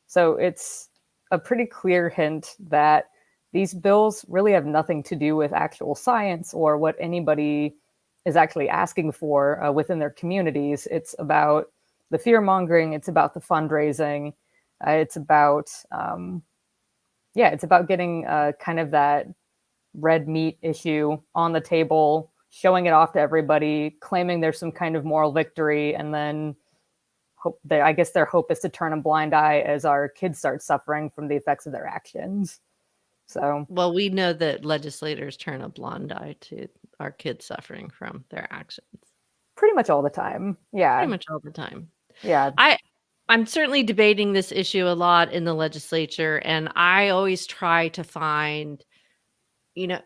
So it's a pretty clear hint that these bills really have nothing to do with actual science or what anybody is actually asking for within their communities. It's about the fear mongering. It's about the fundraising. It's about, it's about getting kind of that red meat issue on the table, showing it off to everybody, claiming there's some kind of moral victory, and then I guess their hope is to turn a blind eye as our kids start suffering from the effects of their actions. So, well, we know that legislators turn a blind eye to our kids suffering from their actions. Pretty much all the time. Yeah. Pretty much all the time. Yeah. I'm certainly debating this issue a lot in the legislature, and I always try to find,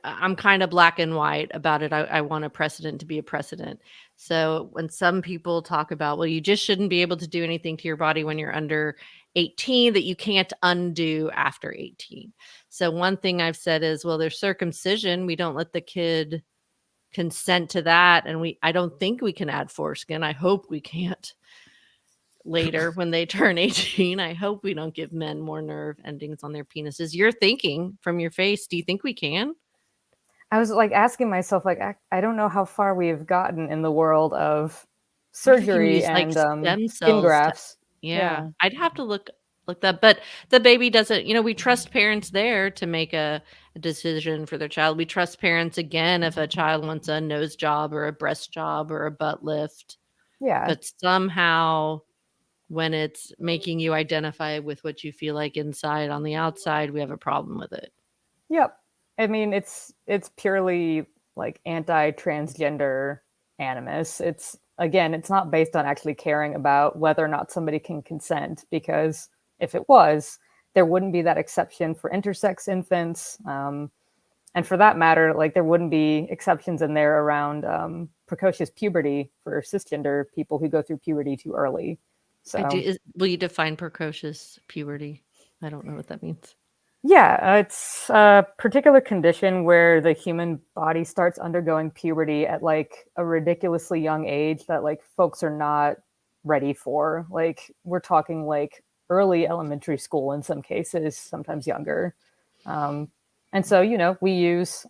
I'm kind of black and white about it. I want a precedent to be a precedent. So when some people talk about, well, you just shouldn't be able to do anything to your body when you're under 18 that you can't undo after 18. So one thing I've said is, well, there's circumcision. We don't let the kid consent to that. And I don't think we can add foreskin. I hope we can't later when they turn 18. I hope we don't give men more nerve endings on their penises. You're thinking from your face, do you think we can? I was like asking myself, like, I don't know how far we've gotten in the world of surgery use, like, and stem skin cells to grafts. Yeah, I'd have to look that, but the baby doesn't, we trust parents there to make a decision for their child. We trust parents again if a child wants a nose job or a breast job or a butt lift. Yeah. But somehow when it's making you identify with what you feel like inside on the outside, we have a problem with it. Yep. I mean, it's purely like anti-transgender animus. It's not based on actually caring about whether or not somebody can consent, because if it was, there wouldn't be that exception for intersex infants. And for that matter, like there wouldn't be exceptions in there around precocious puberty for cisgender people who go through puberty too early. So will you define precocious puberty? I don't know what that means. Yeah, it's a particular condition where the human body starts undergoing puberty at like a ridiculously young age that like folks are not ready for. Like we're talking like early elementary school in some cases, sometimes younger. And so, we use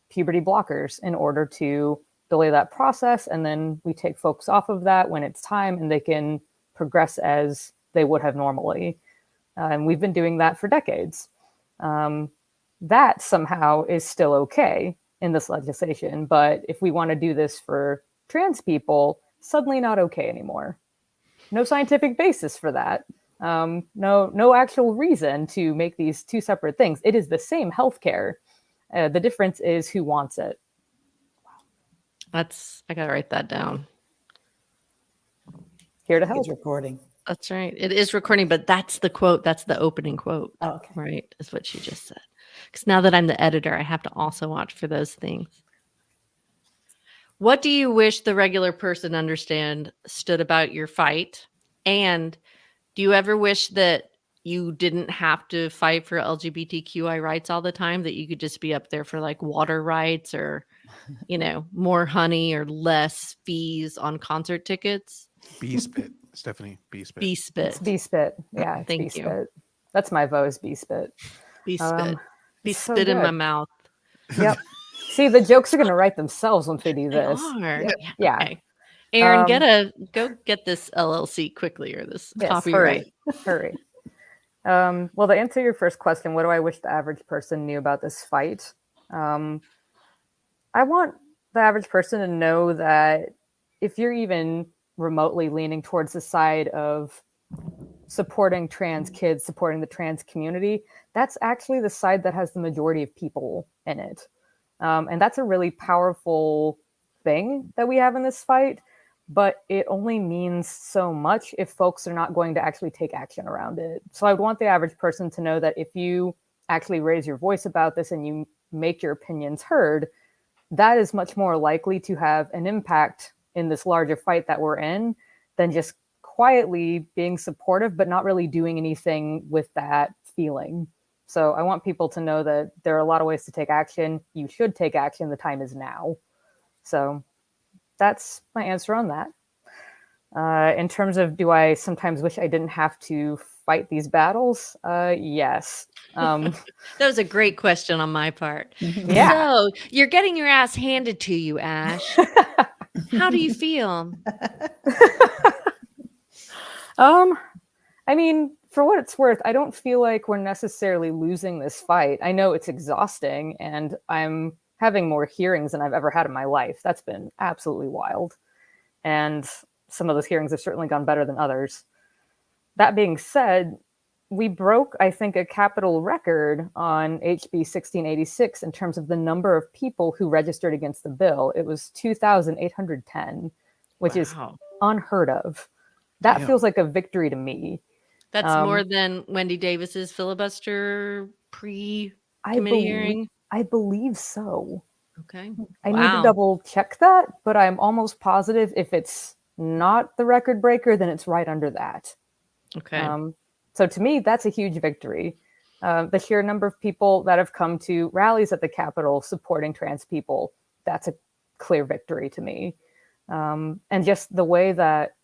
puberty blockers in order to delay that process. And then we take folks off of that when it's time and they can progress as they would have normally. And we've been doing that for decades. That somehow is still okay in this legislation. But if we want to do this for trans people, suddenly not okay anymore. No scientific basis for that. No actual reason to make these two separate things. It is the same healthcare. The difference is who wants it. I got to write that down. Here to help. It's recording. That's right. It is recording, but that's the quote. That's the opening quote. Oh, okay. Right, is what she just said. Because now that I'm the editor, I have to also watch for those things. What do you wish the regular person understood about your fight? And do you ever wish that you didn't have to fight for LGBTQI rights all the time, that you could just be up there for like water rights or, more honey or less fees on concert tickets? B-spit, Stephanie. B-spit. B-spit. It's B-spit. Yeah, it's Thank B-spit. you. That's my vote is B-spit. B-spit. So B-spit in my good. mouth. Yep. See, the jokes are going to write themselves once we do this. They are. Yeah. Okay. Aaron, go get this LLC quickly, or this Yes, copyright. Hurry. Well, to answer your first question, what do I wish the average person knew about this fight? I want the average person to know that if you're even remotely leaning towards the side of supporting trans kids, supporting the trans community, that's actually the side that has the majority of people in it. And that's a really powerful thing that we have in this fight, but it only means so much if folks are not going to actually take action around it. So I would want the average person to know that if you actually raise your voice about this and you make your opinions heard, that is much more likely to have an impact in this larger fight that we're in than just quietly being supportive, but not really doing anything with that feeling. So I want people to know that there are a lot of ways to take action. You should take action. The time is now. So that's my answer on that. In terms of, do I sometimes wish I didn't have to fight these battles? Yes. That was a great question on my part. Yeah. So you're getting your ass handed to you, Ash. How do you feel? I mean, for what it's worth, I don't feel like we're necessarily losing this fight. I know it's exhausting, and I'm having more hearings than I've ever had in my life. That's been absolutely wild. And some of those hearings have certainly gone better than others. That being said, we broke, I think, a capital record on HB 1686 in terms of the number of people who registered against the bill. It was 2,810, which is unheard of. That feels like a victory to me. That's more than Wendy Davis's filibuster pre-committee hearing? I believe so. Okay. I need to double check that, but I'm almost positive if it's not the record breaker, then it's right under that. Okay. So to me, that's a huge victory. The sheer number of people that have come to rallies at the Capitol supporting trans people, that's a clear victory to me. And just the way that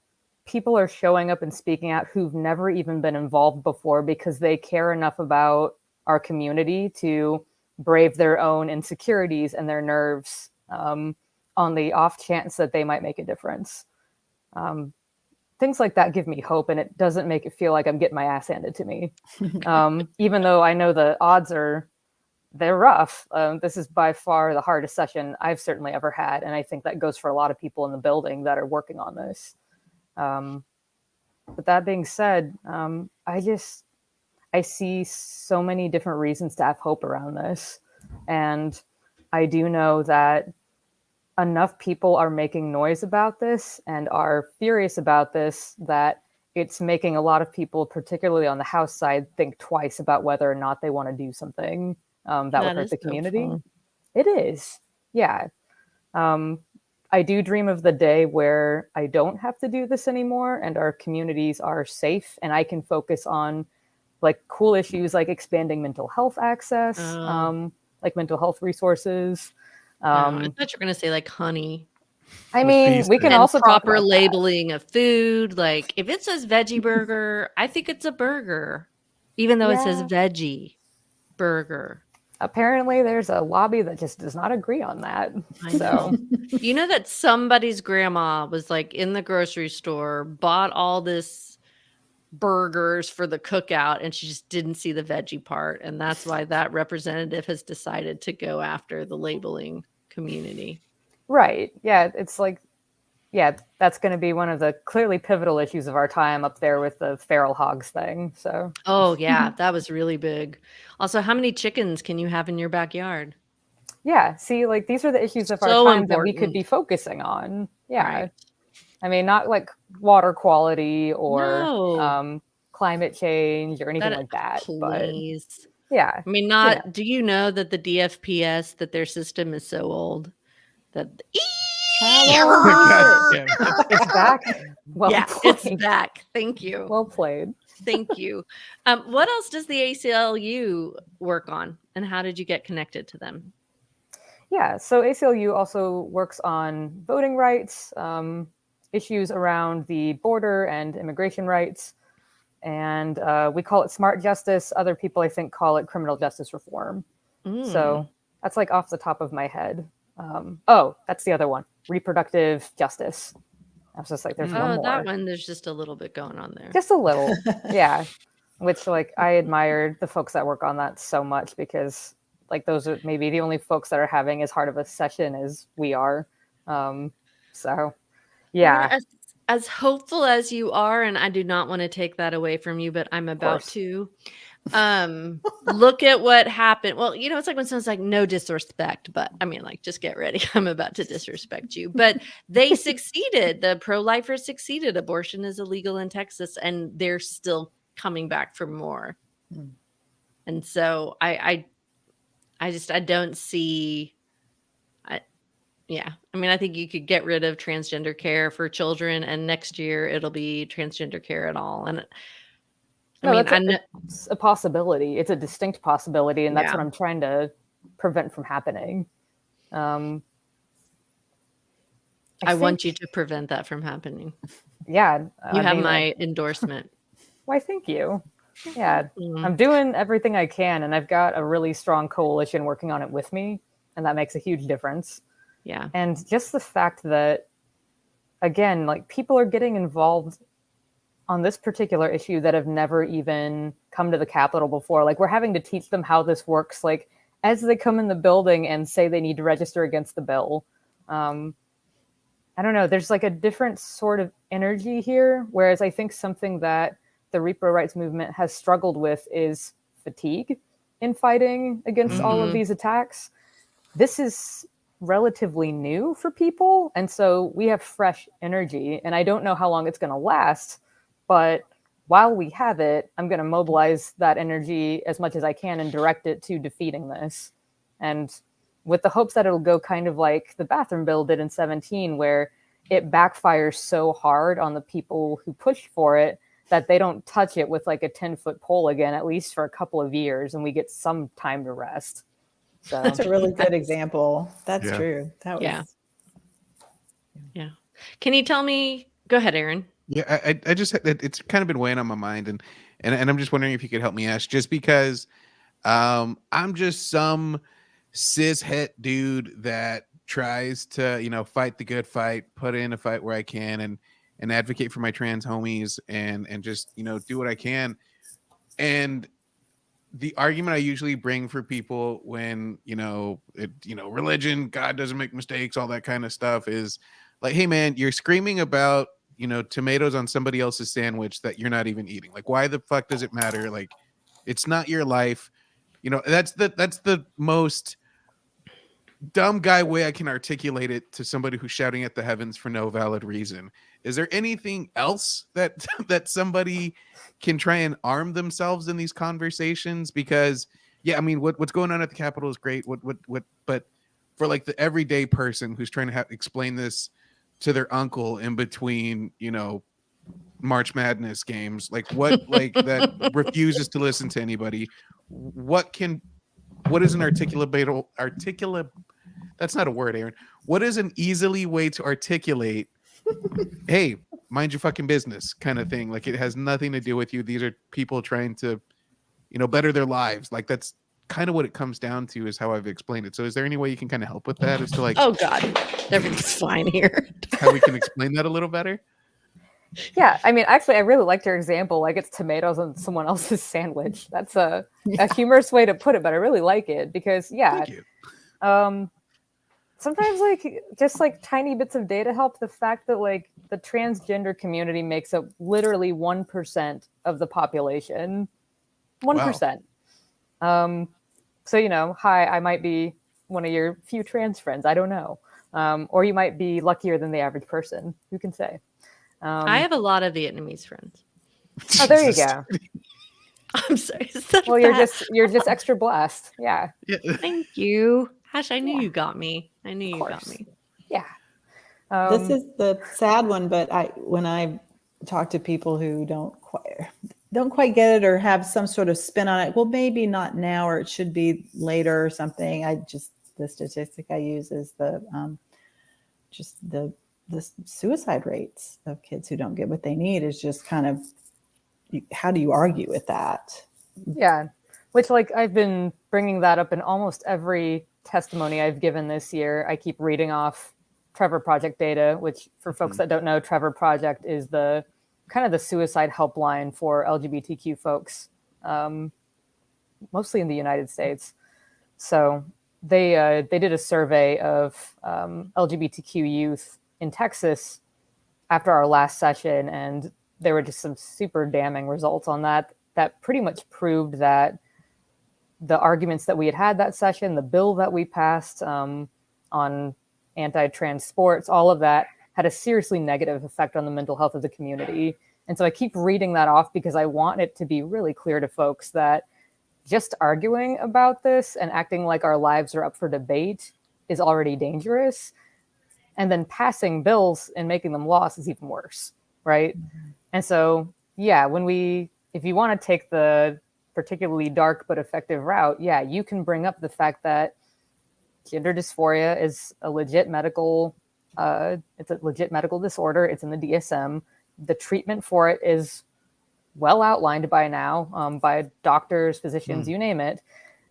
people are showing up and speaking out who've never even been involved before because they care enough about our community to brave their own insecurities and their nerves on the off chance that they might make a difference. Things like that give me hope, and it doesn't make it feel like I'm getting my ass handed to me. Even though I know the odds they're rough. This is by far the hardest session I've certainly ever had, and I think that goes for a lot of people in the building that are working on this. But that being said, I see so many different reasons to have hope around this, and I do know that enough people are making noise about this and are furious about this that it's making a lot of people, particularly on the House side, think twice about whether or not they want to do something that would hurt the community. Hopeful. It is. Yeah. I do dream of the day where I don't have to do this anymore and our communities are safe and I can focus on like cool issues like expanding mental health access, like mental health resources. I thought you were going to say like honey. I mean, we can And also talk proper about that. labeling of food. Like if it says veggie burger, I think it's a burger, even though it says veggie burger. Apparently, there's a lobby that just does not agree on that. I So, You know that somebody's grandma was like in the grocery store, bought all this burgers for the cookout, and she just didn't see the veggie part. And that's why that representative has decided to go after the labeling community. right. Yeah, it's like, yeah, that's going to be one of the clearly pivotal issues of our time up there with the feral hogs thing. So, Oh, yeah, that was really big. Also, how many chickens can you have in your backyard? yeah, see, like these are the issues of our So time that we could important. be focusing on. Yeah. Right. I mean, not like water quality or No. climate change or anything like that. But Please. yeah, I mean, not. Do you know that the DFPS, that their system is so old that God damn it. it's back. Well yeah, played. it's back. Thank you. Well played. Thank you. What else does the ACLU work on, and how did you get connected to them? Yeah, so ACLU also works on voting rights, issues around the border and immigration rights, and we call it smart justice. Other people, I think, call it criminal justice reform. So that's like off the top of my head. Oh, that's the other one, reproductive justice. I was just like, there's one more. That one, there's just a little bit going on there. Just a little, yeah. Which, like, I admire the folks that work on that so much because, like, those are maybe the only folks that are having as hard of a session as we are. So, yeah. As hopeful as you are, and I do not want to take that away from you, but I'm about to. Look at what happened. Well, you know, it's like when someone's like, no disrespect, but I mean, like, just get ready. I'm about to disrespect you. But they succeeded. The pro-lifers succeeded. Abortion is illegal in Texas, and they're still coming back for more. And so I don't see. Yeah. I mean, I think you could get rid of transgender care for children, and next year it'll be transgender care at all. And It's a possibility. It's a distinct possibility, and that's what I'm trying to prevent from happening. I want you to prevent that from happening. Yeah. You have my endorsement. Why, thank you. Yeah. I'm doing everything I can, and I've got a really strong coalition working on it with me, and that makes a huge difference. Yeah. And just the fact that, again, like, people are getting involved on this particular issue that have never even come to the Capitol before. Like, we're having to teach them how this works, like, as they come in the building and say they need to register against the bill. I don't know, there's like a different sort of energy here, whereas I think something that the repro rights movement has struggled with is fatigue in fighting against all of these attacks. This is relatively new for people, and so we have fresh energy, and I don't know how long it's going to last. But while we have it, I'm going to mobilize that energy as much as I can and direct it to defeating this. And with the hopes that it'll go kind of like the bathroom bill did in 2017, where it backfires so hard on the people who pushed for it that they don't touch it with like a 10-foot pole again, at least for a couple of years, and we get some time to rest. So that's a really good example. That's true. That was... Yeah. Can you tell me? Go ahead, Aaron. Yeah, I just, it's kind of been weighing on my mind, and I'm just wondering if you could help me ask, just because I'm just some cis het dude that tries to, fight the good fight, put in a fight where I can, and advocate for my trans homies, and just do what I can. And the argument I usually bring for people when religion, God doesn't make mistakes, all that kind of stuff is like, hey man, you're screaming about tomatoes on somebody else's sandwich that you're not even eating. Like, why the fuck does it matter? Like, it's not your life. That's the most dumb guy way I can articulate it to somebody who's shouting at the heavens for no valid reason. Is there anything else that that somebody can try and arm themselves in these conversations? Because yeah, I mean, what's going on at the Capitol is great. But for like the everyday person who's trying to explain this to their uncle in between, March Madness games, like that refuses to listen to anybody. What is an articulate? That's not a word, Aaron. What is an easily way to articulate, hey, mind your fucking business kind of thing? Like, it has nothing to do with you. These are people trying to, better their lives. Like, that's kind of what it comes down to, is how I've explained it. So is there any way you can kind of help with that, as to like, Oh God, everything's fine here. how we can explain that a little better? Yeah, I mean, actually, I really liked your example. Like, it's tomatoes on someone else's sandwich. That's a humorous way to put it, but I really like it because, yeah, Thank you. Sometimes just tiny bits of data help. The fact that the transgender community makes up literally 1% of the population, 1%. Wow. So hi, I might be one of your few trans friends. I don't know, or you might be luckier than the average person. Who can say? I have a lot of Vietnamese friends. Oh, there you go. I'm sorry. Well, you're just extra blessed. Yeah. Thank you. Hash, I knew you got me. I knew you got me. Yeah. This is the sad one, but when I talk to people who don't quite get it or have some sort of spin on it, well, maybe not now, or it should be later or something. The statistic I use is the suicide rates of kids who don't get what they need is just kind of, how do you argue with that? Yeah. Which I've been bringing that up in almost every testimony I've given this year. I keep reading off Trevor Project data, which for folks that don't know, Trevor Project is the kind of the suicide helpline for LGBTQ folks, mostly in the United States. So they did a survey of LGBTQ youth in Texas after our last session, and there were just some super damning results on that pretty much proved that the arguments that we had that session, the bill that we passed on anti-trans sports, all of that had a seriously negative effect on the mental health of the community. And so I keep reading that off because I want it to be really clear to folks that just arguing about this and acting like our lives are up for debate is already dangerous. And then passing bills and making them laws is even worse, right? Mm-hmm. And so, yeah, if you want to take the particularly dark but effective route, yeah, you can bring up the fact that gender dysphoria is a legit medical disorder. It's in the DSM. The treatment for it is well outlined by now by doctors, physicians, you name it.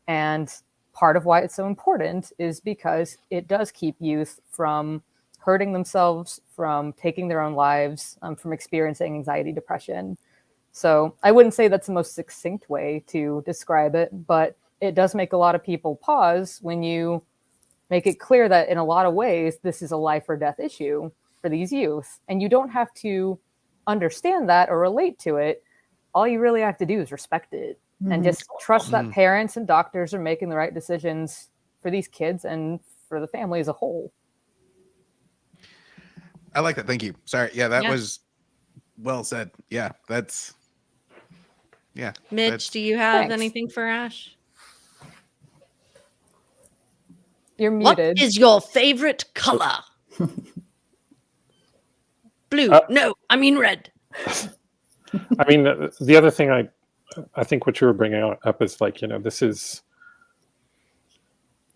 And part of why it's so important is because it does keep youth from hurting themselves, from taking their own lives, from experiencing anxiety, depression. So I wouldn't say that's the most succinct way to describe it, but it does make a lot of people pause when you make it clear that in a lot of ways, this is a life or death issue for these youth. And you don't have to understand that or relate to it. All you really have to do is respect it and just trust that parents and doctors are making the right decisions for these kids and for the family as a whole. I like that. Thank you. Sorry. Yeah, that was well said. Yeah, that's... Yeah. Mitch, do you have anything for Ash? You're muted. What is your favorite color? Blue. No, I mean red. I mean, the other thing I think what you were bringing up is this is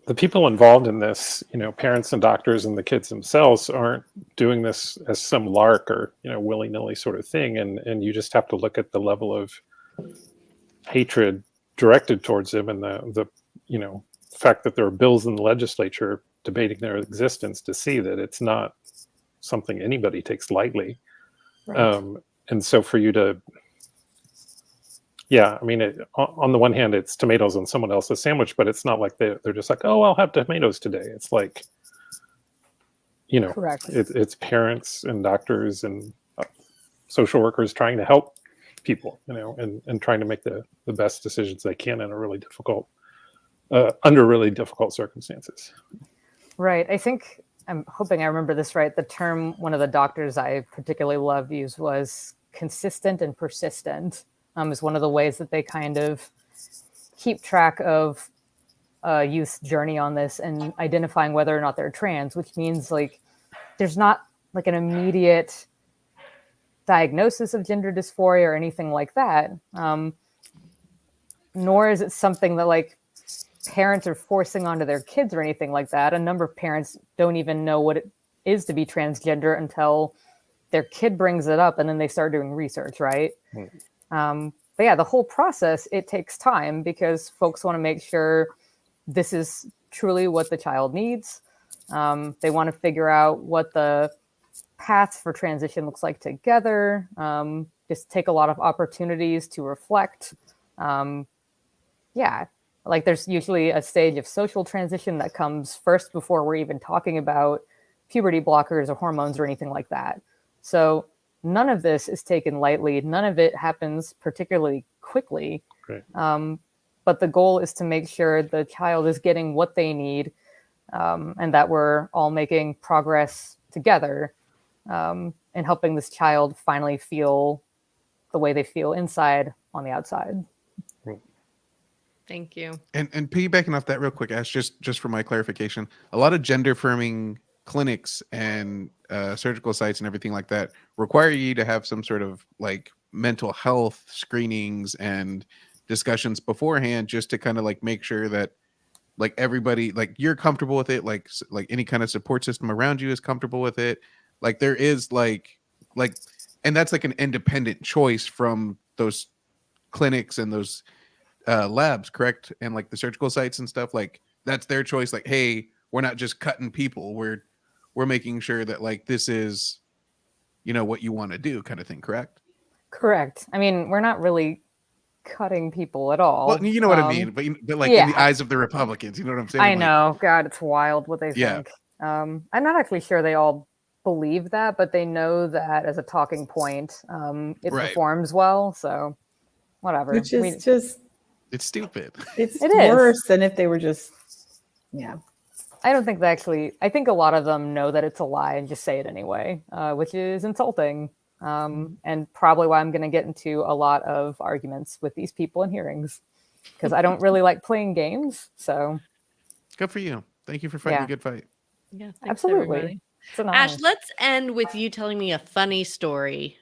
the people involved in this, parents and doctors and the kids themselves aren't doing this as some lark or, willy-nilly sort of thing. And you just have to look at the level of hatred directed towards him, and the fact that there are bills in the legislature debating their existence to see that it's not something anybody takes lightly. Right. And so for you to, yeah, I mean, on the one hand, it's tomatoes on someone else's sandwich, but it's not like they're just like, oh, I'll have tomatoes today. It's like, Correct. it's parents and doctors and social workers trying to help people, and trying to make the best decisions they can in a really difficult, under really difficult circumstances. Right. I'm hoping I remember this right. The term one of the doctors I particularly love used was consistent and persistent. Is one of the ways that they kind of keep track of youth's journey on this and identifying whether or not they're trans, which means like there's not like an immediate diagnosis of gender dysphoria or anything like that. Nor is it something that like parents are forcing onto their kids or anything like that. A number of parents don't even know what it is to be transgender until their kid brings it up and then they start doing research, right? But yeah, the whole process, it takes time because folks want to make sure this is truly what the child needs. They want to figure out what the paths for transition looks like together. Just take a lot of opportunities to reflect. Like there's usually a stage of social transition that comes first before we're even talking about puberty blockers or hormones or anything like that. So none of this is taken lightly. None of it happens particularly quickly. Right. But the goal is to make sure the child is getting what they need, and that we're all making progress together, and helping this child finally feel the way they feel inside on the outside. Thank you. And piggybacking off that real quick, Ash, just for my clarification, a lot of gender affirming clinics and surgical sites and everything like that require you to have some sort of like mental health screenings and discussions beforehand, just to kind of like make sure that like everybody, like you're comfortable with it, like any kind of support system around you is comfortable with it. Like there is like, and that's like an independent choice from those clinics and those labs, correct? And like the surgical sites and stuff, like that's their choice. Like, hey, we're not just cutting people, we're making sure that like this is what you want to do, kind of thing, correct? Correct. I mean, we're not really cutting people at all. Well, you know what I mean, but like in the eyes of the Republicans, you know what I'm saying? I know. God, it's wild what they Yeah. think. I'm not actually sure they all believe that, but they know that as a talking point, it performs well. So whatever. Which is just it's stupid. It's It is. worse than if they were just, yeah. I don't think they actually, I think a lot of them know that it's a lie and just say it anyway, which is insulting. And probably why I'm going to get into a lot of arguments with these people in hearings, because I don't really like playing games. So Good for you. Thank you for fighting a good fight. Yeah, thanks, absolutely. everybody. It's an Ash, honor. let's end with you telling me a funny story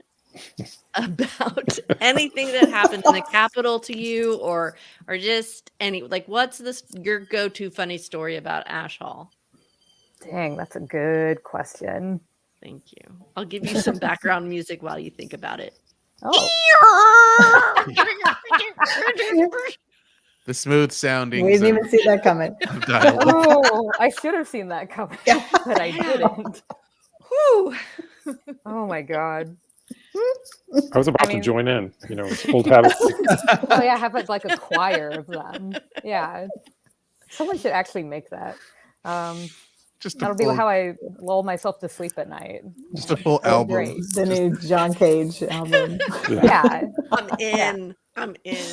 about anything that happened in the Capitol to you, or just any, like, what's your go-to funny story about Ash Hall? Dang, that's a good question. Thank you. I'll give you some background music while you think about it. Oh, The smooth sounding. We didn't even see that coming. oh, I should have seen that coming, but I didn't. Whew. Oh my God. I was about to join in, old habits. Oh yeah, have like a choir of them. Yeah. Someone should actually make that. That'll be how I lull myself to sleep at night. Just a full album. Great. The new John Cage album. Yeah. I'm in. I'm in.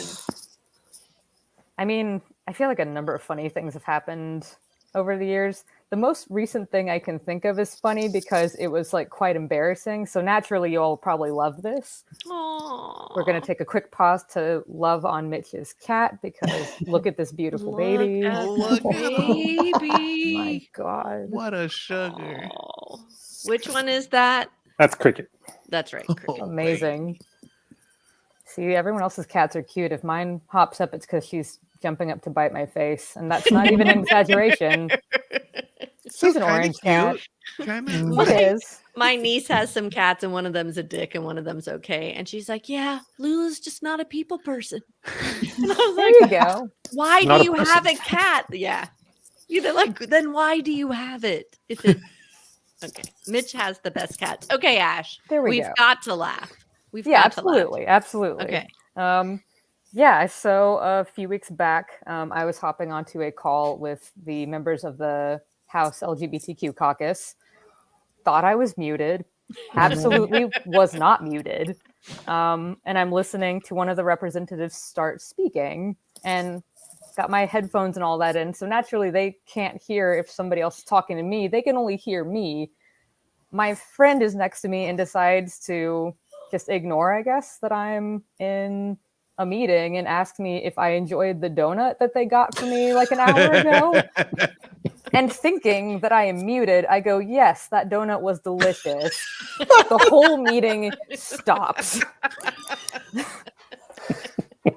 I mean, I feel like a number of funny things have happened over the years. The most recent thing I can think of is funny because it was like quite embarrassing. So naturally, you all probably love this. Aww. We're going to take a quick pause to love on Mitch's cat because look at this beautiful baby. Look, baby. My God. What a sugar. Aw. Which one is that? That's Cricket. That's right. Cricket. Amazing. See, everyone else's cats are cute. If mine hops up, it's because she's jumping up to bite my face. And that's not even an exaggeration. She's an orange cat. Kind It is. My niece has some cats, and one of them's a dick, and one of them's okay. And she's like, "Yeah, Lula's just not a people person." And I was There like, you go. "Why Not do a you person. have a cat?" Yeah, like then why do you have it? If it okay, Mitch has the best cats. Okay, Ash, There we we've go. got to laugh. We've Yeah, got to laugh. absolutely. Okay. Yeah, so a few weeks back, I was hopping onto a call with the members of the House LGBTQ caucus. Thought I was muted. Absolutely was not muted. And I'm listening to one of the representatives start speaking and got my headphones and all that in. So naturally, they can't hear if somebody else is talking to me. They can only hear me. My friend is next to me and decides to just ignore, I guess, that I'm in a meeting and ask me if I enjoyed the donut that they got for me like an hour ago. And thinking that I am muted, I go, yes, that donut was delicious. The whole meeting stops.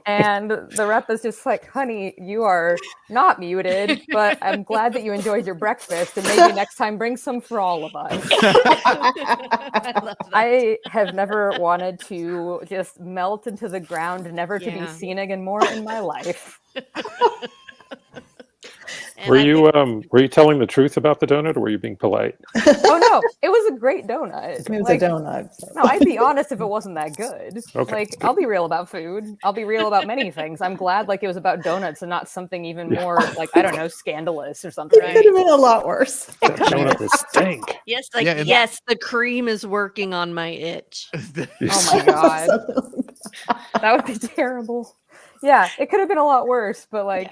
And the rep is just like, honey, you are not muted, but I'm glad that you enjoyed your breakfast. And maybe next time bring some for all of us. I love that. I have never wanted to just melt into the ground, never to be Yeah. seen again more in my life. And Were I you think- were you telling the truth about the donut, or were you being polite? Oh no, it was a great donut. It was Like, a donut. so. no, I'd be honest if it wasn't that good. Okay. Like, I'll be real about food. I'll be real about many things. I'm glad like it was about donuts and not something even Yeah. more like, I don't know, scandalous or something. It could have been a lot worse. That donut was stank. Yes, like Yeah, and- yes, the cream is working on my itch. Oh my god, that would be terrible. Yeah, it could have been a lot worse, but like,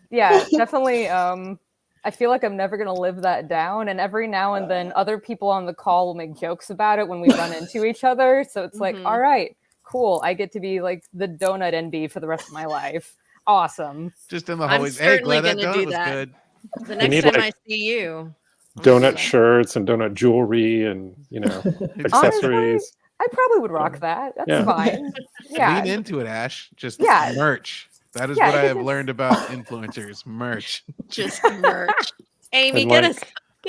yeah, definitely. I feel like I'm never gonna live that down. And every now and then, other people on the call will make jokes about it when we run into each other. So it's like, Mhm. all right, cool. I get to be like the donut NB for the rest of my life. Awesome. Just in the I'm hallways. Hey, certainly glad that gonna do donut was that. good. The next need, time like, I see you, I'm Donut gonna- shirts and donut jewelry and accessories. I probably would rock that. That's Yeah. fine. Yeah. Lean into it, Ash. Just Yeah. merch. That is Yeah, what I it have is. learned about influencers. Merch. just merch. Amy, And, get like, us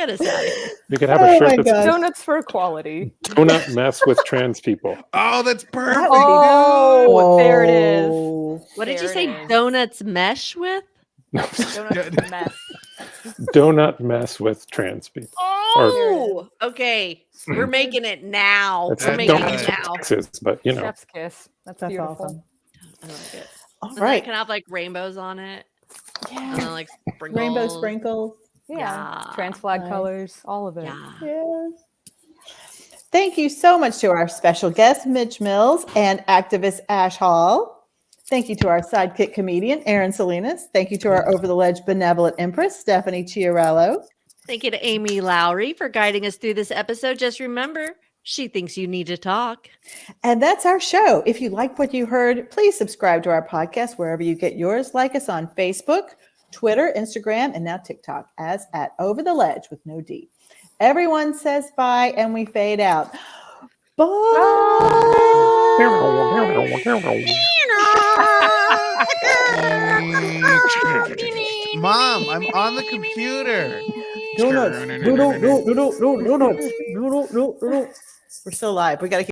out of here. You could have Oh a my shirt that's God. Donuts for equality. donut mess with trans people. Oh, that's perfect. That would be Oh, there it is. Oh. What did you There say? it is. Donuts mesh with? Donut mess. Donut mess with trans people. Oh, okay. We're making it now. That's We're That making donut it is now. Texas, but you know. Chef's kiss. That's That's beautiful. awesome. I like it. All And then right. can I have like rainbows on it? And then like sprinkles. Rainbow sprinkles. Yeah. Yeah. Trans flag Nice. colors, all of it. Yeah. Yes. Thank you so much to our special guest, Mitch Mills, and activist Ash Hall. Thank you to our sidekick comedian, Aaron Salinas. Thank you to our Over the Ledge benevolent empress, Stephanie Chiarello. Thank you to Amy Lowry for guiding us through this episode. Just remember, she thinks you need to talk. And that's our show. If you like what you heard, please subscribe to our podcast wherever you get yours. Like us on Facebook, Twitter, Instagram, and now TikTok as at Over the Ledge with no D. Everyone says bye and we fade out. Bye. Mom, I'm on the computer. Donuts. We're still live. We got to keep